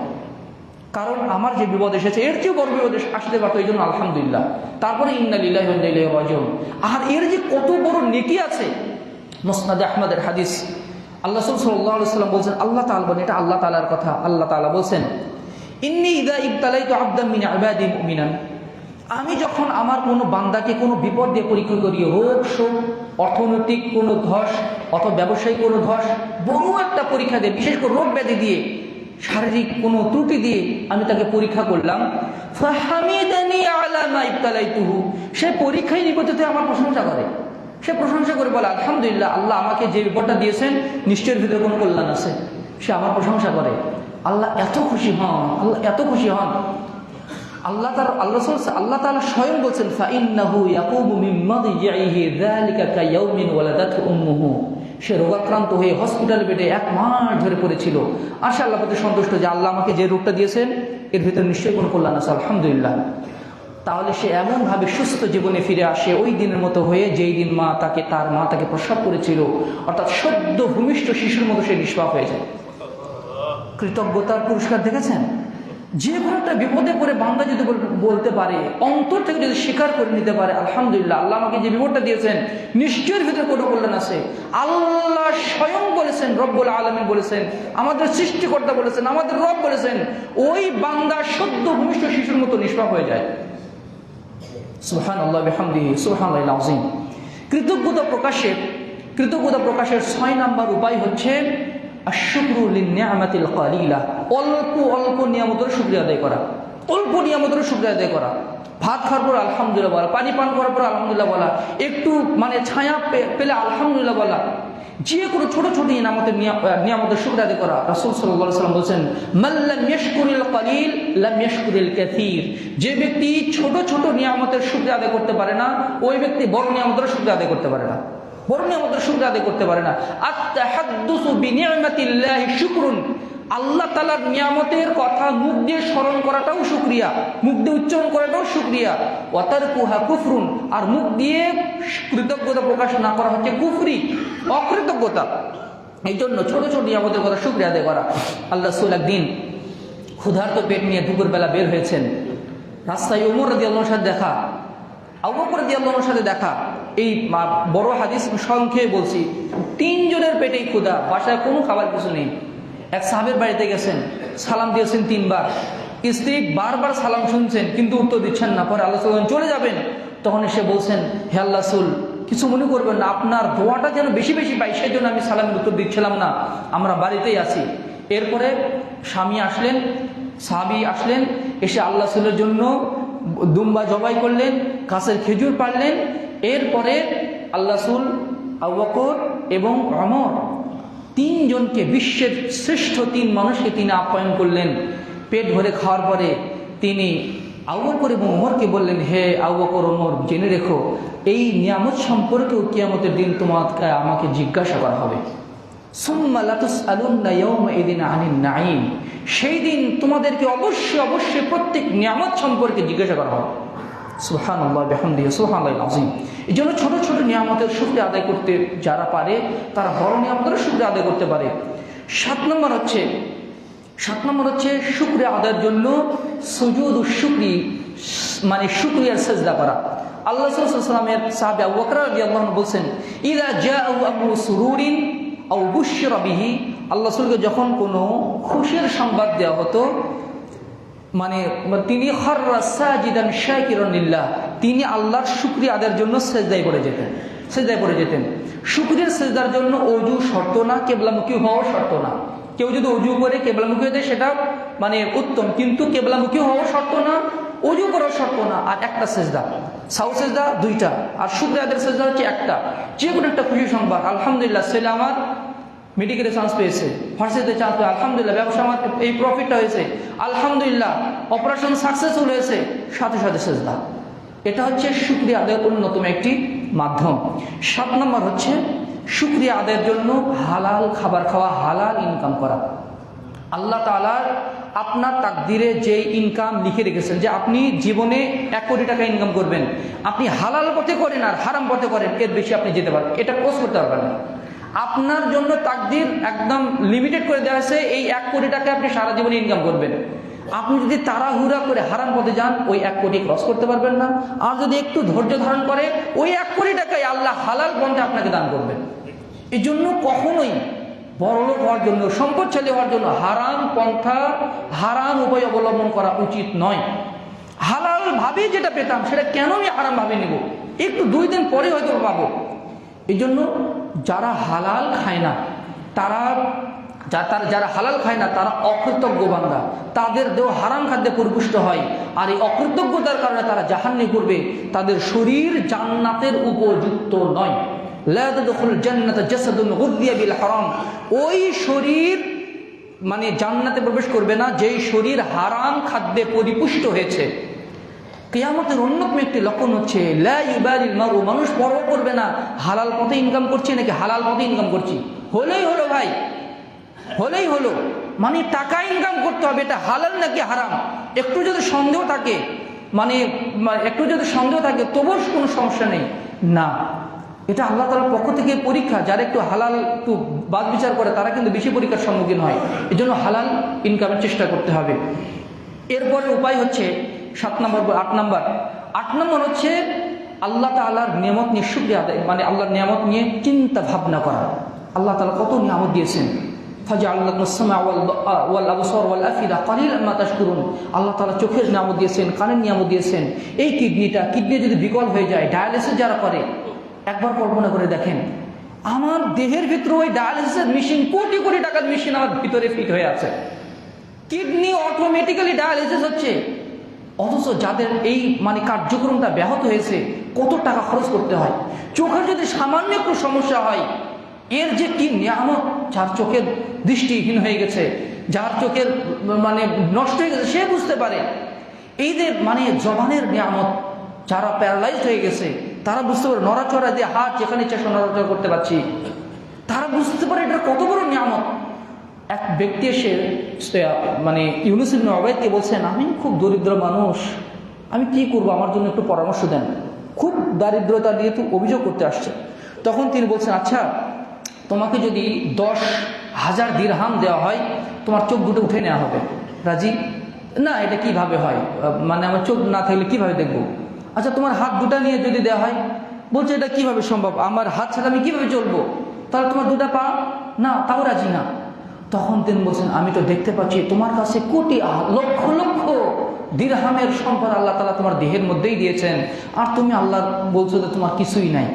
কারণ আমার যে বিপদ এসেছে এর চেয়েও বড় বিপদ আসতে পারতো, এই জন্য আলহামদুলিল্লাহ, তারপরে ইন্না লিল্লাহি ওয়া ইন্না ইলাইহি রাজিউন। আর এর যে কত বড় নেকি আছে, মুসনাদে আহমদের হাদিস, আল্লাহ সাল্লাল্লাহু আলাইহি ওয়াসাল্লাম বলছেন, আল্লাহ তাআলা বলেন, এটা আল্লাহ তাআলার কথা, আল্লাহ তাআলা বলছেন ইন্নী ইযা ইবতালাইতু আবদান মিন ইবাদি মুমিনান, আমি যখন আমার কোনো বান্দাকে কোনো বিপদ দিয়ে পরীক্ষা করি, রোগ শোক, অর্থনৈতিক কোনো ধস অথবা ব্যবসায়িক কোনো ধস, বড় একটা পরীক্ষা দিয়ে, বিশেষ করে রোগ ব্যাধি দিয়ে, শারীরিক কোনো ত্রুটি দিয়ে আমি তাকে পরীক্ষা করলাম, ফাহামিদানি আলা মা ইবতালাইতুহু, সে পরীক্ষায় নিপতিত আমার প্রশংসা করে, সে প্রশংসা করে বলে আলহামদুলিল্লাহ, আল্লাহ আমাকে যে বিপদটা দিয়েছেন নিশ্চয়ের ভিতরে কোনো কল্যাণ আছে, সে আমার প্রশংসা করে। আল্লাহ এত খুশি হন, আল্লাহ এত খুশি হন। আল্লাহ তাআলা স্বয়ং বলছেন ফাইন্নাহু ইয়াকুমু মিন মাদিজিহি যালিকা কায়াউমিন ওয়ালাদাতহু উম্মুহু, সে রোগাক্রান্ত হয়ে হসপিটাল বেডে 1 মাস ধরে পড়েছিল, আশা আল্লাহ প্রতি সন্তুষ্ট যে আল্লাহ আমাকে যে রোগটা দিয়েছেন এর ভিতরে নিশ্চয়ই কোনো কল্যাণ আছে আলহামদুলিল্লাহ। তাহলে সে এমনভাবে সুস্থ জীবনে ফিরে আসে ওই দিনের মতো হয়ে যেই দিন তার মা তাকে প্রসব করেছিল, অর্থাৎ সদ্য ভূমিষ্ঠ শিশুর মতো সে নিষ্পাপ হয়ে যায়। কৃতজ্ঞতার পুরস্কার দেখেছেন? যে কোনো একটা বিপদে পড়ে বান্দা যদি বলতে পারে, অন্তর থেকে যদি স্বীকার করে নিতে পারে আলহামদুলিল্লাহ, আল্লাহ আমাকে যে বিপদটা দিয়েছেন নিশ্চয়ের ভিতরে কোনো কল্যাণ আছে। আল্লাহ স্বয়ং বলেছেন, রব্বুল আলামিন বলেছেন, আমাদের সৃষ্টিকর্তা বলেছেন, আমাদের রব বলেছেন, ওই বান্দা সদ্য ভূমিষ্ঠ শিশুর মতো নিষ্পাপ হয়ে যায়। সুবহানাল্লাহ বিহামদিহি, সুবহানাল্লাহিল আযীম। কৃতজ্ঞতা প্রকাশের 6 নাম্বার উপায় হচ্ছে আশ-শুকরু লিন-নি'মাতিল কালিলা, অল্প নিয়ামতের শুকরিয়া আদায় করা, অল্প নিয়ামতের শুকরিয়া আদায় করা। ভাত খাওয়ার পর আলহামদুলিল্লাহ বলা, পানি পান করার পর আলহামদুলিল্লাহ বলা, একটু ছায়া পেলে আলহামদুলিল্লাহ বলা, যে কোনো ছোট ছোট নিয়ামতের শুকরিয়া আদায় করা। রাসূল সাল্লাল্লাহু আলাইহি ওয়াসাল্লাম বলেছেন মান লাম ইয়াশকুরিল কালিল লাম ইয়াশকুরিল কাসীর, যে ব্যক্তি ছোট ছোট নিয়ামতের শুকরিয়া আদায় করতে পারে না, ওই ব্যক্তি বড় নিয়ামতের শুকরিয়া আদায় করতে পারে না, বড় নিয়ামতের শুকরিয়া আদায় করতে পারে না। আত-তাহাদ্দুসু বিনি'মাতিল্লাহি শুকরুন, আল্লাহ তাআলার নিয়ামতের কথা মুখ দিয়ে স্মরণ করাটাও শুকরিয়া, মুখ দিয়ে উচ্চারণ করাটাও শুকরিয়া। ওয়া তারকুহা কুফরুন, আর মুখ দিয়ে কৃতজ্ঞতা প্রকাশ না করা হচ্ছে কুফরি, অকৃতজ্ঞতা। এই জন্য ছোট ছোট নিয়ামতের কথা শুকরিয়া আদায় করা। আল্লাহ রাসূল একদিন ক্ষুধার্ত পেট নিয়ে দুপুরবেলা বের হয়েছেন, রাস্তায় ওমর রাদিয়াল্লাহু আনহুর সাথে দেখা, আবু বকর রাদিয়াল্লাহু আনহুর সাথে দেখা। এই বড় হাদিস সংখ্যায় বলছি, 3 জনের পেটেই ক্ষুধা, বাসায় কোনো খাবার কিছু নেই। এক সাহাবের বাড়িতে গেছেন, সালাম দিয়েছেন 3 বার, স্ত্রী বারবার সালাম শুনছেন কিন্তু উত্তর দিচ্ছেন না। পরে আল্লাহ রাসূল চলে যাবেন, তখন এসে বলছেন, হে আল্লাহ রাসূল, কিছু মনে করবেন না, আপনার দোয়াটা যেন বেশি বেশি পাই, সেই জন্য আমি সালামের উত্তর দিচ্ছিলাম না, আমরা বাড়িতেই আছি। এরপরে সাহাবী আসলেন, এসে আল্লাহ রাসূলের জন্য দুম্বা জবাই করলেন, গাছের খেজুর পাড়লেন। এরপরে আল্লাহ রাসূল, আবু বকর এবং ওমর, 3 জনকে, বিশ্বের শ্রেষ্ঠ 3 মানুষকে তিনি আপ্যায়ন করলেন। পেট ভরে খাওয়ার পরে তিনি আবু বকর এবং ওমরকে বললেন, হে আবু বকর, ওমর, জেনে রেখো এই নিয়ামত সম্পর্কেও কিয়ামতের দিন তোমাকে আমাকে জিজ্ঞাসা করা হবে। সুম্মা লাতুসআলুন্না ইয়াওমাইযিন আনিন নাঈম, সেই দিন তোমাদেরকে অবশ্যই প্রত্যেক নিয়ামত সম্পর্কে জিজ্ঞাসা করা হবে। সুবহানাল্লাহ বিহামদিহি, সুবহানাল্লাহিল আযীম। এই জন্য ছোট ছোট নিয়ামতের শুকরিয়া আদায় করতে যারা পারে তারা বড় নিয়ামতের শুকরিয়া আদায় করতে পারে। 7 নম্বর হচ্ছে শুকরিয়া আদায়ের জন্য সুজুদুশ শুকরি, শুকরিয়ার সাজদা করা। আল্লাহ রাসূল সাল্লাল্লাহু আলাইহি ওয়াসাল্লামের সাহাবী আবু বকর রাদিয়াল্লাহু আনহু বলেন, ইযা জাআ আমরু সুরুরিন আও বুশরা বিহি, আল্লাহ রাসূলকে যখন কোনো খুশির সংবাদ দেওয়া হতো, মানে তিনি খাররা সাজিদান শাকিরান লিল্লাহ, তিনি আল্লাহর শুকরিয়া আদায়ের জন্য সেজদায় পড়ে যেতেন। শুকরিয়ার সেজদার জন্য অজু শর্ত না, কেবলামুখী হওয়াও শর্ত না। কেউ যদি অজু করে কেবলামুখী হয়ে যায় সেটা মানে উত্তম, কিন্তু কেবলামুখী হওয়াও শর্ত না, অজু করার শর্ত না। আর একটা সেজদা, সাউ সেজদা দুইটা, আর শুকরিয়া আদায়ের সেজদা হচ্ছে একটা। যে কোনো একটা খুশি সংবাদ, আলহামদুলিল্লাহ ছেলে আমার মেডিকেলে চান্স পেয়েছে, ফার্সিতে চান্স পেয়েছে, আলহামদুলিল্লাহ ব্যবসা আমার এই প্রফিটটা হয়েছে, আলহামদুলিল্লাহ অপারেশন সাকসেসফুল হয়েছে, সাথে সাথে সেজদা। এটা হচ্ছে শুকরিয়া আদায়ের অন্যতম একটি মাধ্যম। 7 নম্বর হচ্ছে শুকরিয়া আদায়ের জন্য হালাল খাবার খাওয়া, হালাল ইনকাম করা। আল্লাহ তাআলার আপনার তাকদিরে যে ইনকাম লিখে রেখেছেন যে আপনি জীবনে 1 কোটি টাকা ইনকাম করবেন, আপনি হালাল পথে করেন আর হারাম পথে করেন, এর বেশি আপনি যেতে পারেন, এটা ক্রস করতে পারবেন না। আপনার জন্য তাকদির একদম লিমিটেড করে দেওয়া হয়েছে, এই 1 কোটি টাকা আপনি সারা জীবনে ইনকাম করবেন। আপনি যদি তাড়াহুড়া করে হারাম পথে যান, ওই 1 কোটি ক্রস করতে পারবেন না। আর যদি একটু ধৈর্য ধারণ করে, ওই 1 কোটি টাকাই আল্লাহ হালাল পন্থে আপনাকে দান করবেন। এই জন্য কখনোই বড়লোক হওয়ার জন্য, সম্পদশালী হওয়ার জন্য হারাম পন্থা, হারাম উপায় অবলম্বন করা উচিত নয়। হালাল ভাবে যেটা পেতাম সেটা কেন আমি হারাম ভাবে নেব, একটু 2 দিন পরে হয়তো পাবো। এই জন্য যারা হালাল খায় না যারা হালাল খায় না তারা অকৃতজ্ঞ বান্দা, তাদের দেহ হারাম খাদ্যে পরিপুষ্ট হয়, আর এই অকৃতজ্ঞতার কারণে তারা জাহান্নামে পড়বে। তাদের শরীর জান্নাতের উপযুক্ত নয়। লা তাদখুল জান্নাতা জাসাদুন গুযিয়া বিল হারাম, ওই শরীর মানে জান্নাতে প্রবেশ করবে না যেই শরীর হারাম খাদ্যে পরিপুষ্ট হয়েছে। কিয়ামতের অন্যতম একটি লক্ষণ হচ্ছে লা ইউবালিল মারউ, মানুষ পরোয়া করবে না হালাল পথে ইনকাম করছে নাকি হালাল পথে ইনকাম করছি। হলেই হলো ভাই, হলেই হলো, মানে টাকা ইনকাম করতে হবে, এটা হালাল নাকি হারাম একটু যদি সন্দেহ থাকে, তবুও কোনো সমস্যা নেই না। এটা আল্লাহ তাআলার পক্ষ থেকে পরীক্ষা। যারা একটু হালাল একটু বাদ বিচার করে তারা কিন্তু বেশি পরীক্ষার সম্মুখীন হয়। এই জন্য হালাল ইনকামের চেষ্টা করতে হবে। এরপরে উপায় হচ্ছে 8 নম্বর হচ্ছে আল্লাহ তাআলার নিয়ামত নিয়ে শুকরিয়া আদায়, মানে আল্লাহর নিয়ামত নিয়ে চিন্তা ভাবনা করা। আল্লাহ তাআলা কত নিয়ামত দিয়েছেন, আল্লাহ তাআলা চোখের নিয়ামত দিয়েছেন, কানের নিয়ামত দিয়েছেন। এই কিডনি যদি বিকল হয়ে যায়, ডায়ালিসিস যারা করে, একবার কল্পনা করে দেখেন, আমার দেহের ভিতরে ওই ডায়ালিসিসের মেশিন, কোটি কোটি টাকার মেশিন আমার ভিতরে ফিট হয়ে আছে, কিডনি অটোমেটিক্যালি ডায়ালিসিস হচ্ছে। অথচ যাদের এই মানে কার্যক্রমটা ব্যাহত হয়েছে, কত টাকা খরচ করতে হয়। চোখের যদি সামান্য একটু সমস্যা হয়, এর যে কি নিয়ামত, যার চোখের দৃষ্টিহীন হয়ে গেছে, যার চোখের মানে নষ্ট হয়ে গেছে, সে বুঝতে পারে। এই যে মানে জবানের নিয়ামত, যারা প্যারালাইজড হয়ে গেছে তারা বুঝতে পারে, নড়াচড়া দিয়ে হাত যেখানে ইচ্ছা নড়াচড়া করতে পারছি, তারা বুঝতে পারে এটা কত বড় নিয়ামত। এক ব্যক্তি এসে মানে ইউনুস ইবনে উবাইদকে বলছেন, আমি খুব দরিদ্র মানুষ, আমি কি করব, আমার জন্য একটু পরামর্শ দেন। খুব দারিদ্রতা দিয়ে তো অভিযোগ করতে আসছে। তখন তিনি বলছেন, আচ্ছা তোমাকে যদি 10,000 দিরহাম দেওয়া হয়, তোমার চোখ দুটো উঠে নেওয়া হবে, রাজি? না, এটা কিভাবে হয়, মানে আমার চোখ না থাকলে কিভাবে দেখবো? আচ্ছা তোমার হাত দুটা নিয়ে যদি দেওয়া হয়, বলছে এটা কিভাবে সম্ভব, আমার হাত ছাড়া আমি কিভাবে চলবো? তাহলে তোমার দুটা পা, না, তাও রাজি না। তখন তিনি বলছেন, আমি তো দেখতে পাচ্ছি তোমার কাছে কোটি লক্ষ লক্ষ দিরহামের সম্পদ আল্লাহ তাআলা তোমার দেহের মধ্যেই দিয়েছেন, আর তুমি আল্লাহ বলছো যে তোমার কিছুই নাই।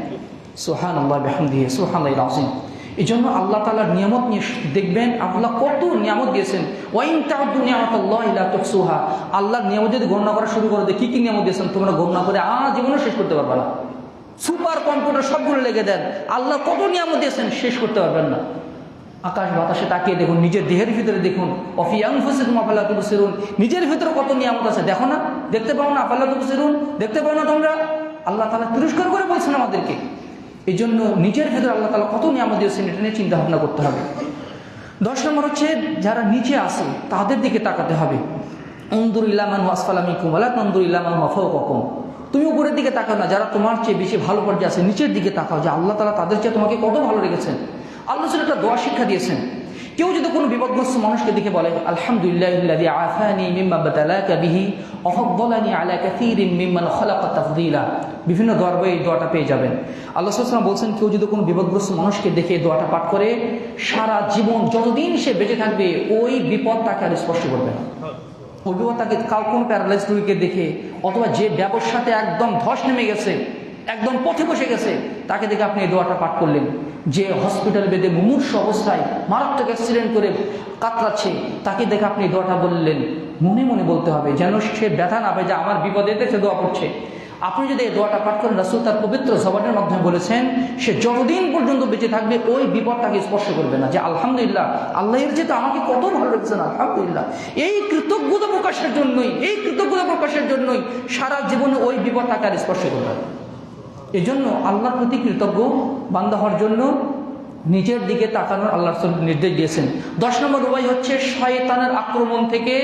সুবহানাল্লাহ বিহামদিহি সুবহানাল্লাহিল আযীম। এই জন্য আল্লাহ তাআলার নিয়ামত নিয়ে দেখবেন আল্লাহ কত নিয়ামত দিয়েছেন। ওয়াইন তা'উদ্দু নি'মাতাল্লাহি লা তুহসুহা, আল্লাহর নিয়ামত যদি গণনা করা শুরু করে, কি কি নিয়ামত দিয়েছেন তোমরা গণনা করে জীবনে শেষ করতে পারবে না। সুপার কম্পিউটার সবগুলো লেগে দেন, আল্লাহ কত নিয়ামত দিয়েছেন শেষ করতে পারবেন না। আকাশ বাতাসে তাকিয়ে দেখুন, নিজের দেহের ভিতরে দেখুন, অফি আনফুসিকুম আফালা তুবসিরুন, নিজের ভিতরে কত নিয়ামত আছে দেখো না, দেখতে পাও না? আফালা তুবসিরুন, দেখতে পাও না তোমরা? আল্লাহ তাআলা তিরস্কার করে বলছেন আমাদেরকে। এই জন্য নিজের ভিতরে আল্লাহ তাআলা কত নিয়ামত দিয়েছেন এটা নিয়ে চিন্তা ভাবনা করতে হবে। 10 নম্বর হচ্ছে যারা নিচে আছে তাদের দিকে তাকাতে হবে। উনজুর ইলা মান হুয়া আসফালা মিনকুম ওয়া লা তানজুর ইলা মান হুয়া ফাওকাকুম, তুমি উপরের দিকে তাকাও না, যারা তোমার চেয়ে বেশি ভালো পর্যায়ে আছে নিচের দিকে তাকাও, যে আল্লাহ তাআলা তাদের চেয়ে তোমাকে কত ভালো রেখেছেন। আল্লাহ একটা দোয়া শিক্ষা দিয়েছেন। কেউ যদি কোনো বিপদগ্রস্ত মানুষকে দেখে বলে, আলহামদুলিল্লাহিল্লাযী আফানি মিম্মা বাতালাকা বিহি ওয়া ফাদ্দালানি আলা কাসীরিন মিম্মান খালাকা তাফদীলা, বিভিন্ন দরবে এই দোয়াটা পেয়ে যাবেন। আল্লাহ সাল্লাল্লাহু আলাইহি ওয়াসাল্লাম বলছেন, কেউ যদি কোনো বিপদগ্রস্ত মানুষকে দেখে এই দোয়াটা পাঠ করে, সারা জীবন যতদিন সে বেঁচে থাকবে ওই বিপদ তাকে আর স্পর্শ করবে না। ওই বিপদ তাকে কোনো প্যারালাইজ রোগীকে দেখে, অথবা যে ব্যবসাতে একদম ধস নেমে গেছে, একদম পথে বসে গেছে, তাকে দেখে আপনি এই দোয়াটা পাঠ করলেন। যে হসপিটাল বেডে মুমূর্ষু অবস্থায় মারাত্মক অ্যাক্সিডেন্ট করে কাতরাচ্ছে, তাকে দেখে আপনি এই দোয়াটা বললেন। মনে মনে বলতে হবে, যেন সে ব্যথা না পায় যে আমার বিপদে সে দোয়া করছে। আপনি যদি এই দোয়াটা পাঠ করেন, রাসূল তার পবিত্র জবানের মাধ্যমে বলেছেন, সে যতদিন পর্যন্ত বেঁচে থাকবে ওই বিপদ তাকে স্পর্শ করবে না। যে আলহামদুলিল্লাহ, আল্লাহর যে তো আমাকে কত ভালো রেখেছেন, আলহামদুলিল্লাহ। এই কৃতজ্ঞতা প্রকাশের জন্যই সারা জীবনে ওই বিপদ তাকে আর স্পর্শ করবে না। এই জন্য আল্লাহর প্রতি কৃতজ্ঞ বান্দা হওয়ার জন্য নিজের দিকে তাকানোর আল্লাহ নির্দেশ দিয়েছেন। 10 নম্বর উপায় হচ্ছে শয়তানের আক্রমণ থেকে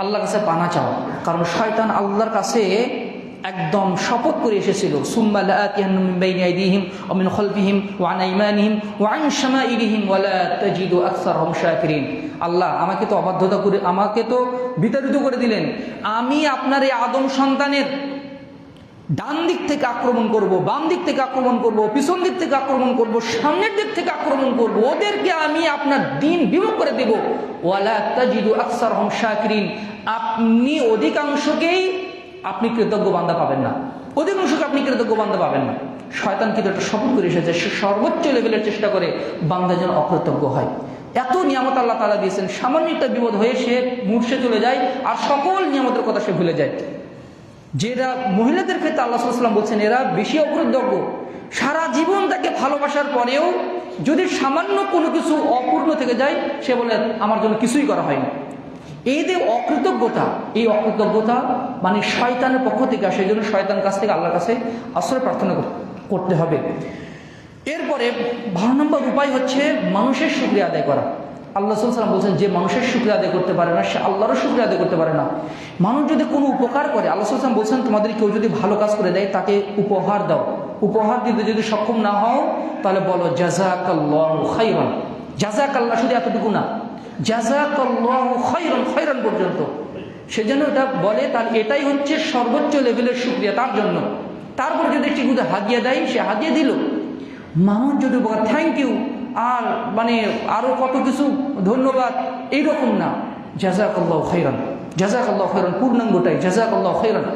আল্লাহর কাছে পানা চাওয়া। কারণ শয়তান আল্লাহর কাছে একদম শপথ করে এসেছিল, সুম্মা লাআতিয়ান্নাহুম মিন বাইনি আইদিহিম ওয়া মিন খালফিহিম ওয়া আন আইমানিহিম ওয়া আন শামাইলিহিম ওয়া লা তাজিদু আকসারহুম শাকিরিন। আল্লাহ আমাকে তো অবাধ্যতা করে, আমাকে তো বিতাড়িত করে দিলেন, আমি আপনার এই আদম সন্তানের ডান দিক থেকে আক্রমণ করব, বাম দিক থেকে আক্রমণ করব, পিছন দিক থেকে আক্রমণ করব, সামনের দিক থেকে আক্রমণ করব, ওদেরকে আমি আপনার দিন বিমুখ করে দেব। ওয়ালা তাজিদু আকসারহুম শাকিরিন, আপনি অধিকাংশকেই আপনি কৃতজ্ঞ বান্দা পাবেন না, অধিকাংশকে আপনি কৃতজ্ঞ বান্দা পাবেন না। শয়তান কিন্তু একটা শপথ করে এসেছে, সে সর্বোচ্চ লেভেলের চেষ্টা করে বান্দা যেন অকৃতজ্ঞ হয়। এত নিয়ামত আল্লাহ তাআলা দিয়েছেন, সামান্য একটা বিপদ হয়ে সে মূর্ছে চলে যায় আর সকল নিয়ামতের কথা সে ভুলে যায়। যেটা মহিলাদের ক্ষেত্রে আল্লাহ সাল্লাল্লাহু আলাইহি ওয়াসাল্লাম বলছেন, এরা বেশি অকৃতজ্ঞ। সারা জীবন তাকে ভালোবাসার পরেও যদি সামান্য কোনো কিছু অপূর্ণ থেকে যায়, সে বলে আমার জন্য কিছুই করা হয়নি। এই যে অকৃতজ্ঞতা, এই অকৃতজ্ঞতা মানে শয়তানের পক্ষ থেকে আসে। এই জন্য শয়তানের কাছ থেকে আল্লাহর কাছে আশ্রয় প্রার্থনা করতে হবে। এরপরে 12 নম্বর উপায় হচ্ছে মানুষের শুকরিয়া আদায় করা। আল্লাহ সাল্লাল্লাহু আলাইহি ওয়াসাল্লাম বলছেন, যে মানুষের শুকরিয়া আদায় করতে পারে না, সে আল্লাহরও শুকরিয়া আদায় করতে পারে না। মানুষ যদি কোনো উপকার করে, আল্লাহ সাল্লাল্লাহু আলাইহি ওয়াসাল্লাম বলছেন, তোমাদের কেউ যদি ভালো কাজ করে দেয় তাকে উপহার দাও। উপহার দিতে যদি সক্ষম না হও, তাহলে বলো জাযাকাল্লাহু খাইরান। জাযাকাল্লাহ শুধু এতটুকু না, জাযাকাল্লাহু খাইরান, খাইরান পর্যন্ত সেজন্য এটা বলে, তার এটাই হচ্ছে সর্বোচ্চ লেভেলের শুকরিয়া তার জন্য। তারপর যদি একটি গুদে হাদিয়া দেয়, সে হাদিয়া দিল। মানুষ যদি বলে থ্যাংক ইউ, আর মানে আরো কত কিছু ধন্যবাদ, এইরকম না, জাযাকাল্লাহু খাইরান, জাযাকাল্লাহু খাইরান পূর্ণাঙ্গটাই জাযাকাল্লাহু খাইরান।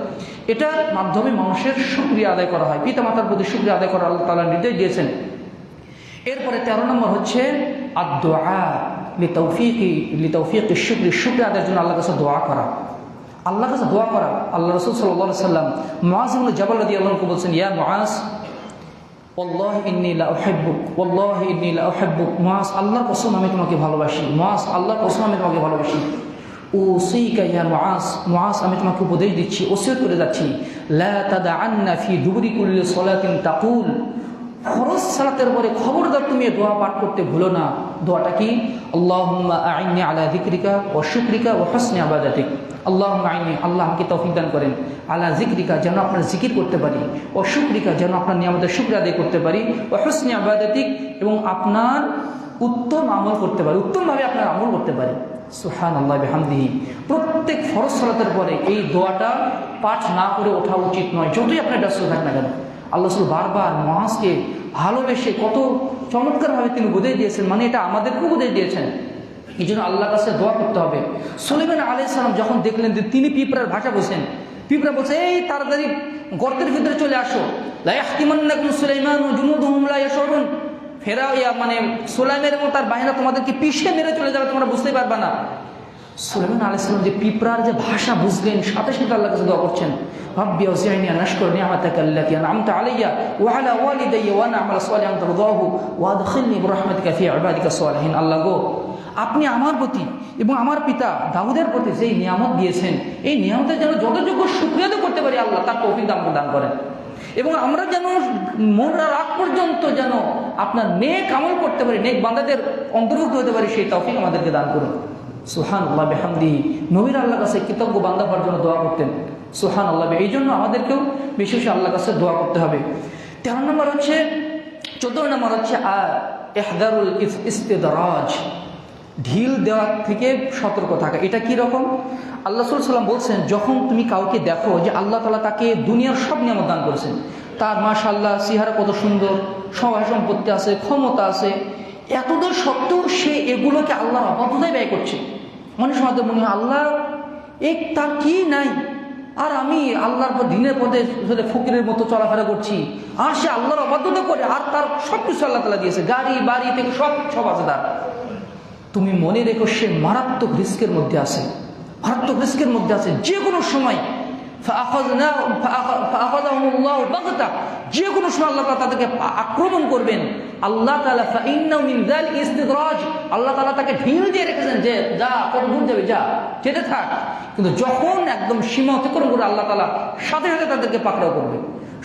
এটার মাধ্যমে মানুষের শুকরিয়া আদায় করা হয়, পিতামাতার প্রতি শুকরিয়া আদায় করা আল্লাহ তাআলা নির্দেশ দিয়েছেন। এরপরে 13 নম্বর হচ্ছে আদ-দুআ লিতাওফীকি শুকরি, শুকরিয়া আদায়ের জন্য আল্লাহর কাছে দোয়া করা। আল্লাহর কাছে দোয়া করা। আল্লাহ রাসূল সাল্লাল্লাহু আলাইহি ওয়াসাল্লাম মুআয ইবনে জাবাল রাদিয়াল্লাহু আনহু বলছেন, ইয়া মুআয ওয়াল্লাহি ইন্নী লা উহিব্বুক, ওয়াল্লাহি ইন্নী লা উহিব্বুক। মুআয, আল্লাহর কসম আমি তোমাকে ভালোবাসি। মুআয, আল্লাহর কসম আমি তোমাকে ভালোবাসি। উসিকা ইয়া মুআয, মুআয আমি তোমাকে উপদেশ দিচ্ছি, ওসিয়ত করে যাচ্ছি, লা তাদআন্না ফি দুবুরি কুল্লি সালাতিন তাকুল, ফরজ সালাতের পরে খবরদার তুমি দোয়া পাঠ করতে ভুলো না। দোয়াটা কি? আল্লাহুম্মা আইন্নি আলা যিকরিকা ওয়া শুকরিকা ওয়া হুসনি ইবাদাতিক। আল্লাহুম্মা আইন্নি, আল্লাহ আমাকে তৌফিক দান করেন, আলা যিকরিকা যেন আপনার জিকির করতে পারি, ওয়া শুকরিকা যেন আপনার নিয়ামতের শুকরিয়া আদায় করতে পারি, ওয়া হুসনি ইবাদাতিক এবং আপনার উত্তম আমল করতে পারি, উত্তমভাবে আপনার আমল করতে পারি। সুবহানাল্লাহি বিহামদিহি। প্রত্যেক ফরজ সালাতের পরে এই দোয়াটা পাঠ না করে ওঠা উচিত নয়, যতই আপনার ব্যস্ত থাক না কেন। আল্লাহ রাসূল বারবার মুআযকে ভালোবেসে কত চমৎকারভাবে তিনি বুঝিয়ে দিয়েছেন, মানে এটা আমাদেরকেও বুঝিয়ে দিয়েছেন। এই জন্য আল্লাহর কাছে দোয়া করতে হবে। সুলাইমান আলাইহিস সালাম যখন দেখলেন যে তিনি পিঁপড়ার ভাষা বলছেন, পিঁপড়া বলছে, এই তাড়াতাড়ি গর্তের ভিতরে চলে আসো, লা ইয়াহতিমান্নাকুম সুলাইমান ওয়া জুনুদুহুম লা ইয়াশউরুন। মানে সুলাইমান এবং তার বাহিনী তোমাদেরকে পিষে মেরে চলে যাবে, তোমরা বুঝতেই পারবে না। সুলাইমান আলাইহিস সালাম যে পিঁপড়ার যে ভাষা বুঝলেন, সাথে সাথে আল্লাহর কাছে দোয়া করছেন, রব্বি আউজি'নি আন আশকুরা নি'মাতাকা আল্লাতী আন'আমতা আলাইয়া ওয়া আলা ওয়ালিদাইয়া ওয়া আন আ'মালা সালিহান তারদাহু ওয়া আদখিলনি বিরাহমাতিকা ফি ইবাদিকা সালিহিন। আল্লাহ গো, আপনি আমার প্রতি এবং আমার পিতা দাউদের প্রতি যেই নিয়ামত দিয়েছেন, এই নিয়ামতের যেন যথাযোগ্য শুকরিয়া আদায় করতে পারি, আল্লাহ তার তৌফিক দান করেন। এবং আমরা যেন মরার আগ পর্যন্ত যেন আপনার নেক আমল করতে পারি, নেক বান্দাদের অন্তর্ভুক্ত হতে পারি, সেই তৌফিক আমাদেরকে দান করুন। সুবহানাল্লাহ বিহামদিহি। নবীরা আল্লাহর কাছে কৃতজ্ঞ বান্দা হওয়ার জন্য দোয়া করতেন। সুবহানাল্লাহ। এই জন্য আমাদেরকেও বেশি বেশি আল্লাহর কাছে দোয়া করতে হবে। 13 নম্বর হচ্ছে 14 নম্বর হচ্ছে ইহদারুল ইস্তিদরাজ, ঢিল দেওয়ার থেকে সতর্ক থাকা। এটা কি রকম? আল্লাহ সাল্লাল্লাহু আলাইহি ওয়াসাল্লাম বলছেন, যখন তুমি কাউকে দেখো যে আল্লাহ তাআলা তাকে দুনিয়ার সব নিয়ামত দান করেছেন, তার মাশাআল্লাহ চেহারা কত সুন্দর, সহায় সম্পত্তি আছে, ক্ষমতা আছে, এতদূর সত্ত্বেও সে এগুলোকে আল্লাহর অবাধ্যতায় ব্যয় করছে। অনেক সময় মনে হয় আল্লাহ তার কি নাই, আর আমি আল্লাহর দিনের পথে ফকিরের মতো চলাফেরা করছি, আর সে আল্লাহর অবাধ্যতা করে, আর তার সব কিছু আল্লাহ তাআলা দিয়েছে, গাড়ি বাড়ি থেকে সব আছে তার। তুমি মনে রেখো সে মারাত্মক রিস্কের মধ্যে আছে, মারাত্মক রিস্কের মধ্যে আছে। যে কোনো সময় যে কোনো সময় আল্লাহ তাআলা তাদেরকে আক্রমণ করবেন। আল্লাহ তাআলা আল্লাহ তাআলা তাকে ঢিল দিয়ে রেখেছেন যে যা কত দূর যাবে, যা যেতে থাক। কিন্তু যখন একদম সীমা অতিক্রম করে আল্লাহ তাআলা সাথে সাথে তাদেরকে পাকড়াও করবে।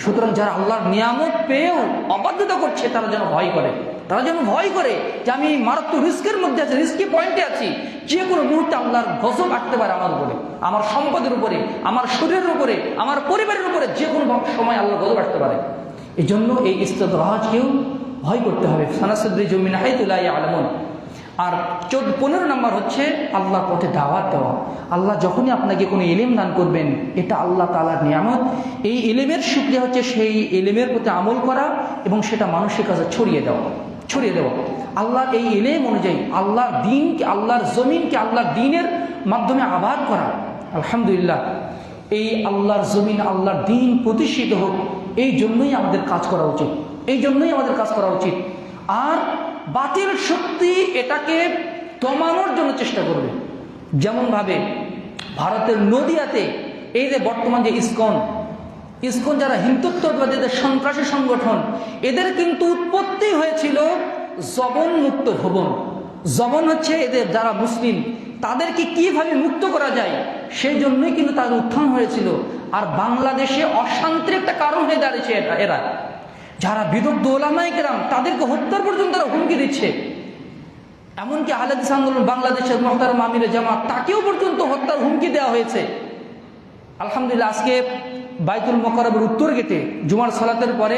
সুতরাং যারা আল্লাহর নিয়ামত পেয়েও অবাধ্যতা করছে তারা যেন ভয় করে, তারা যেন ভয় করে যে আমি মারাত্মক রিস্কের মধ্যে আছি, রিস্কি পয়েন্টে আছি, যে কোনো মুহূর্তে আল্লাহর গজব আসতে পারে আমার উপরে, আমার সম্পদের উপরে, আমার শরীরের উপরে, আমার পরিবারের উপরে, যে কোনো সময় আল্লাহর গজব আসতে পারে। এই জন্য এই ইস্তিদরাজকেও ভয় করতে হবে। সানাসুদ্দিজু মিন হাইতু লা ইয়ালামুন। আর 15 নম্বর হচ্ছে আল্লাহর পথে দাওয়াত দেওয়া। আল্লাহ যখনই আপনাকে কোনো ইলম দান করবেন, এটা আল্লাহ তাআলার নিয়ামত। এই ইলমের শুকরিয়া হচ্ছে সেই ইলমের প্রতি আমল করা এবং সেটা মানুষের কাছে ছড়িয়ে দেওয়া। আল্লাহর এই ইলম অনুযায়ী আল্লাহর দ্বীনকে, আল্লাহর জমিনকে আল্লাহর দ্বীনের মাধ্যমে আবাদ করা। আলহামদুলিল্লাহ, এই আল্লাহর জমিন, আল্লাহর দ্বীন প্রতিষ্ঠিত হোক, এই জন্যই আমাদের কাজ করা উচিত, এই জন্যই আমাদের কাজ করা উচিত। আর বাতিল শক্তি এটাকে দমানোর জন্য চেষ্টা করবে। যেমনভাবে ভারতের নদিয়াতে এই যে বর্তমান যে ইসকন যারা হিন্দুত্ববাদীদের সন্ত্রাসী সংগঠন, এদের কিন্তু উৎপত্তি হয়েছিল জবন মুক্ত ভবন। জবন হচ্ছে এদের যারা মুসলিম তাদেরকে কিভাবে মুক্ত করা যায় সেই জন্যই কিন্তু তাদের উত্থান হয়েছিল। আর বাংলাদেশে অশান্তির একটা কারণ হয়ে দাঁড়িয়েছে এরা। যারা বিদগ্ধ ওলামায়ে কেরাম তাদেরকে হত্যার পর্যন্ত তারা হুমকি দিচ্ছে। এমনকি আহলে হাদিস আন্দোলন বাংলাদেশের মুহতারাম আমিরে জামাত, তাকেও পর্যন্ত হত্যার হুমকি দেওয়া হয়েছে। আলহামদুলিল্লাহ, আজকে বাইতুল মোকাররমের উত্তর গেটে জুমার সালাতের পরে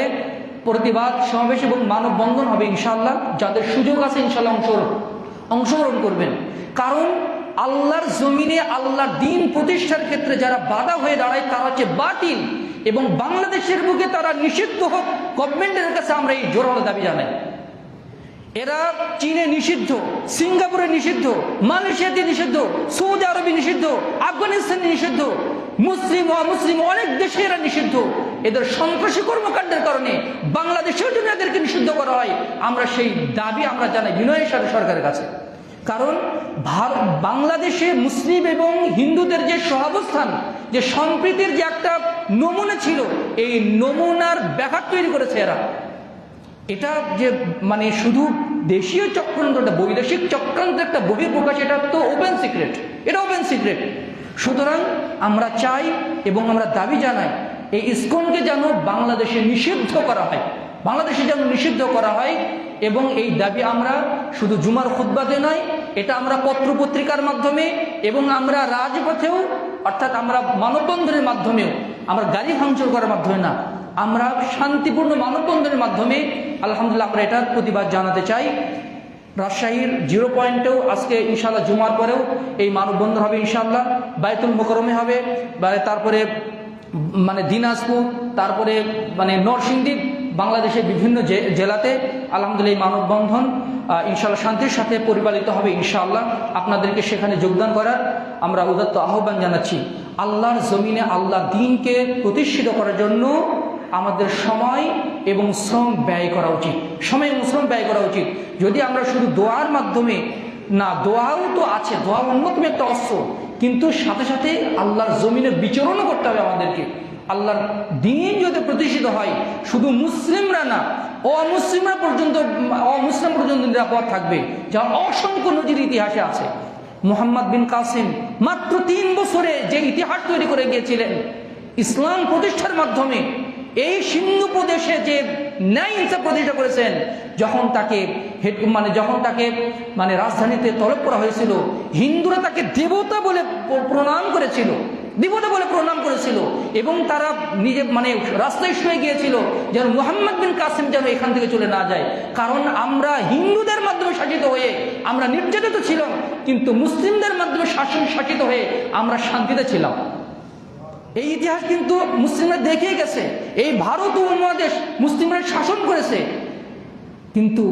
প্রতিবাদ সমাবেশ এবং মানববন্ধন হবে ইনশাআল্লাহ। যাদের সুযোগ আছে ইনশাআল্লাহ অংশগ্রহণ করবেন। কারণ আল্লাহর জমিনে আল্লাহর দ্বীন প্রতিষ্ঠার ক্ষেত্রে যারা বাধা হয়ে দাঁড়ায় তারা হচ্ছে বাতিল, এবং বাংলাদেশের বুকে তারা নিষিদ্ধ হোক, গভর্নমেন্টের কাছে আমরা এই জোরালো দাবি জানাই। এরা চীনে নিষিদ্ধ, সিঙ্গাপুরে নিষিদ্ধ, মালয়েশিয়াতে নিষিদ্ধ, সৌদি আরবে নিষিদ্ধ, আফগানিস্তানে নিষিদ্ধ, মুসলিম অমুসলিম অনেক দেশে এরা নিষিদ্ধ। এদের সন্ত্রাসী কর্মকাণ্ডের কারণে বাংলাদেশের জন্য এদেরকে নিষিদ্ধ করা হয়। আমরা সেই দাবি আমরা জানাই বিনয়ের সাথে সরকারের কাছে। কারণ বাংলাদেশে মুসলিম এবং হিন্দুদের যে সহাবস্থান, যে সম্প্রীতির যে একটা নমুনা ছিল, এই নমুনার ব্যাঘাত তৈরি করেছে এরা। এটা যে মানে শুধু দেশীয় চক্রান্ত, বৈদেশিক চক্রান্তের একটা বহিঃপ্রকাশ, এটা তো ওপেন সিক্রেট, এটা ওপেন সিক্রেট। সুতরাং আমরা চাই এবং আমরা দাবি জানাই এই ইসকনকে যেন বাংলাদেশে নিষিদ্ধ করা হয়, বাংলাদেশে যেন নিষিদ্ধ করা হয়। এবং এই দাবি আমরা শুধু জুমার খুতবাতে নয়, এটা আমরা পত্রপত্রিকার মাধ্যমে এবং আমরা রাজপথেও, অর্থাৎ আমরা মানববন্ধনের মাধ্যমেও, আমরা গাড়ি ভাঙচুর করার মাধ্যমে না, আমরা শান্তিপূর্ণ মানববন্ধনের মাধ্যমে আলহামদুলিল্লাহ আমরা এটার প্রতিবাদ জানাতে চাই। রাজশাহীর 0 পয়েন্টেও আজকে ইনশাআল্লাহ জুমার পরেও এই মানববন্ধন হবে ইনশাআল্লাহ। বাইতুল মোকাররমে হবে, তারপরে মানে দিনাজপুর, তারপরে মানে নরসিংদী, বাংলাদেশের বিভিন্ন জেলাতে আলহামদুলিল্লাহ এই মানববন্ধন ইনশাআল্লাহ শান্তির সাথে পরিপালিত হবে ইনশাআল্লাহ। আপনাদেরকে সেখানে যোগদান করার আমরা উদাত্ত আহ্বান জানাচ্ছি। আল্লাহর জমিনে আল্লাহর দ্বীনকে প্রতিষ্ঠিত করার জন্য আমাদের সময় এবং শ্রম ব্যয় করা উচিত, সময় এবং শ্রম ব্যয় করা উচিত। যদি আমরা শুধু দোয়ার মাধ্যমে না, দোয়াও তো আছে, দোয়া অন্যতম একটা অস্ত্র, কিন্তু সাথে সাথে আল্লাহর জমিনে বিচরণও করতে হবে আমাদেরকে। আল্লাহর দ্বীন যদি প্রতিষ্ঠিত হয়, শুধু মুসলিমরা না, অমুসলিম পর্যন্ত নিরাপদ থাকবে, যা অসংখ্য নজির ইতিহাসে আছে। মুহাম্মদ বিন কাসিম মাত্র 3 বছরে যে ইতিহাস তৈরি করে গিয়েছিলেন ইসলাম প্রতিষ্ঠার মাধ্যমে, এই সিন্ধু প্রদেশে যে ন্যায় ইনসাফ প্রতিষ্ঠা করেছেন, যখন তাকে রাজধানীতে তলব করা হয়েছিল, হিন্দুরা তাকে দেবতা বলে প্রণাম করেছিল, এবং তারা নিজে রাস্তায় শুয়ে গিয়েছিল যেন মুহাম্মদ বিন কাসিম যেন এখান থেকে চলে না যায়। কারণ আমরা হিন্দুদের মাধ্যমে শাসিত হয়ে আমরা নির্যাতিত ছিলাম, কিন্তু মুসলিমদের মাধ্যমে শাসিত হয়ে আমরা শান্তিতে ছিলাম। এই ইতিহাস কিন্তু মুসলিমরা দেখিয়ে গেছে। এই ভারত উপমহাদেশ মুসলিমরা শাসন করেছে, কিন্তু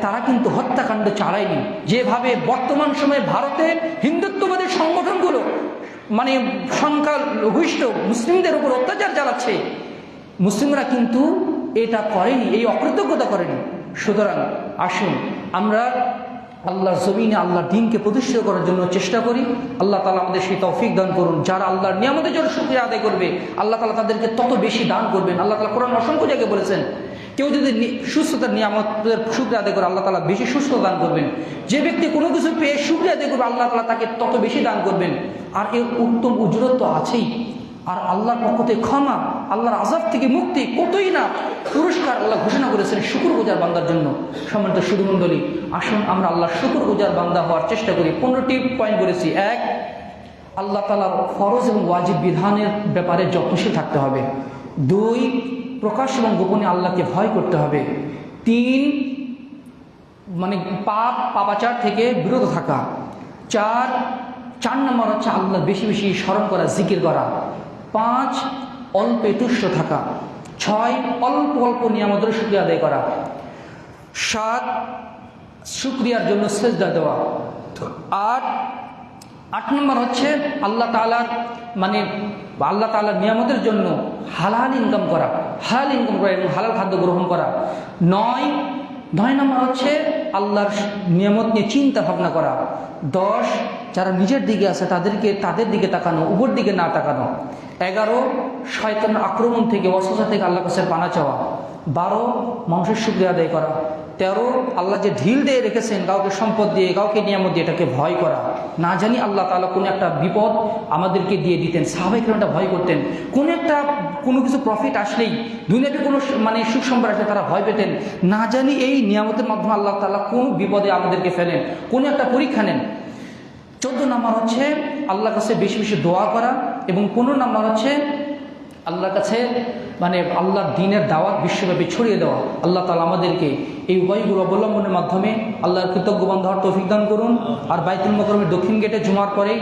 তারা কিন্তু হত্যাকাণ্ড চালায়নি। যেভাবে বর্তমান সময়ে ভারতে হিন্দুত্ববাদী সংগঠনগুলো মানে সংখ্যালঘিষ্ঠ মুসলিমদের উপর অত্যাচার চালাচ্ছে, মুসলিমরা কিন্তু এটা করেনি, এই অকৃতজ্ঞতা করেনি। সুতরাং আসুন আমরা আল্লাহর জমিনে আল্লাহর দ্বীনকে প্রতিষ্ঠিত করার জন্য চেষ্টা করি। আল্লাহ তাআলা আমাদের সেই তৌফিক দান করুন। যারা আল্লাহর নিয়ামতের জন্য শুকরিয়া আদায় করবে, আল্লাহ তাআলা তাদেরকে তত বেশি দান করবেন। আল্লাহ তাআলা কোরআন অসংখ্য জায়গায় বলেছেন, কেউ যদি সুস্থতার নিয়ামতের শুকরিয়া আদায় করে আল্লাহ তাআলা বেশি সুস্থ দান করবেন। যে ব্যক্তি কোনো কিছু পেয়ে শুকরিয়া আদায় করবে আল্লাহ তাআলা তাকে তত বেশি দান করবেন। আর এর উত্তম উজরত তো আছেই। আর আল্লাহর পক্ষ থেকে ক্ষমা, আল্লাহর আযাব থেকে মুক্তি, কতই না পুরস্কার আল্লাহ ঘোষণা করেছেন শুকরগুজার বান্দার জন্য। সম্মানিত সুধীমণ্ডলী, আসুন আমরা আল্লাহর শুকরগুজার বান্দা হওয়ার চেষ্টা করি। 15টি পয়েন্ট করেছি। 1, আল্লাহ তাআলার ফরজ এবং ওয়াজিব বিধানের ব্যাপারে যত্নশীল থাকতে হবে। 2, প্রকাশ এবং গোপনে আল্লাহকে ভয় করতে হবে। 3, মানে পাপাচার থেকে বিরত থাকা। 4 নম্বর হচ্ছে আল্লাহ বেশি বেশি স্মরণ করা, জিকির করা। 5, অল্পে তুষ্ট থাকা। 6, অল্প অল্প নিয়ামতের শুকরিয়া আদায় করা। 7, শুকরিয়ার জন্য সেজদা দেওয়া। 8 নম্বর হচ্ছে আল্লাহ তাআলার নিয়ামতের জন্য হালাল ইনকাম করা এবং হালাল খাদ্য গ্রহণ করা। 9 নম্বর হচ্ছে আল্লাহর নিয়ামত নিয়ে চিন্তা ভাবনা করা। 10, যারা নিজের দিকে আছে তাদের দিকে তাকানো, উপর দিকে না তাকানো। 11, শয়তানের আক্রমণ থেকে, ওয়াসওয়াসা থেকে আল্লাহর কাছে পানা চাওয়া। 12, মানুষের শুকরিয়া আদায় করা। 13, আল্লাহ যে ঢিল দিয়ে রেখেছেন কাউকে সম্পদ দিয়ে, কাউকে নিয়ামত দিয়ে, এটাকে ভয় করা। না জানি আল্লাহ তাআলা কোনো একটা বিপদ আমাদেরকে দিয়ে দিতেন, সাহাবায়ে কেরামটা ভয় করতেন। কোনো কিছু প্রফিট আসলেই, দুনিয়াতে কোনো সুখ সম্পদ আসলে তারা ভয় পেতেন। না জানি এই নিয়ামতের মাধ্যমে আল্লাহ তাআলা কোন বিপদে আমাদেরকে ফেলেন, কোনো একটা পরীক্ষা নেন। 14 নম্বর হচ্ছে আল্লাহর কাছে বেশি বেশি দোয়া করা। এবং 15 নম্বর হচ্ছে আল্লাহর কাছে আল্লাহর দ্বীনের দাওয়াত বিশ্বব্যাপী ছড়িয়ে দেওয়া। আল্লাহ তাআলা আমাদেরকে এই উপায়গুলো অবলম্বনের মাধ্যমে আল্লাহর কৃতজ্ঞ বান্দা হওয়ার তৌফিক দান করুন। আর বাইতুল মুকাররমের দক্ষিণ গেটে জুমার পরেই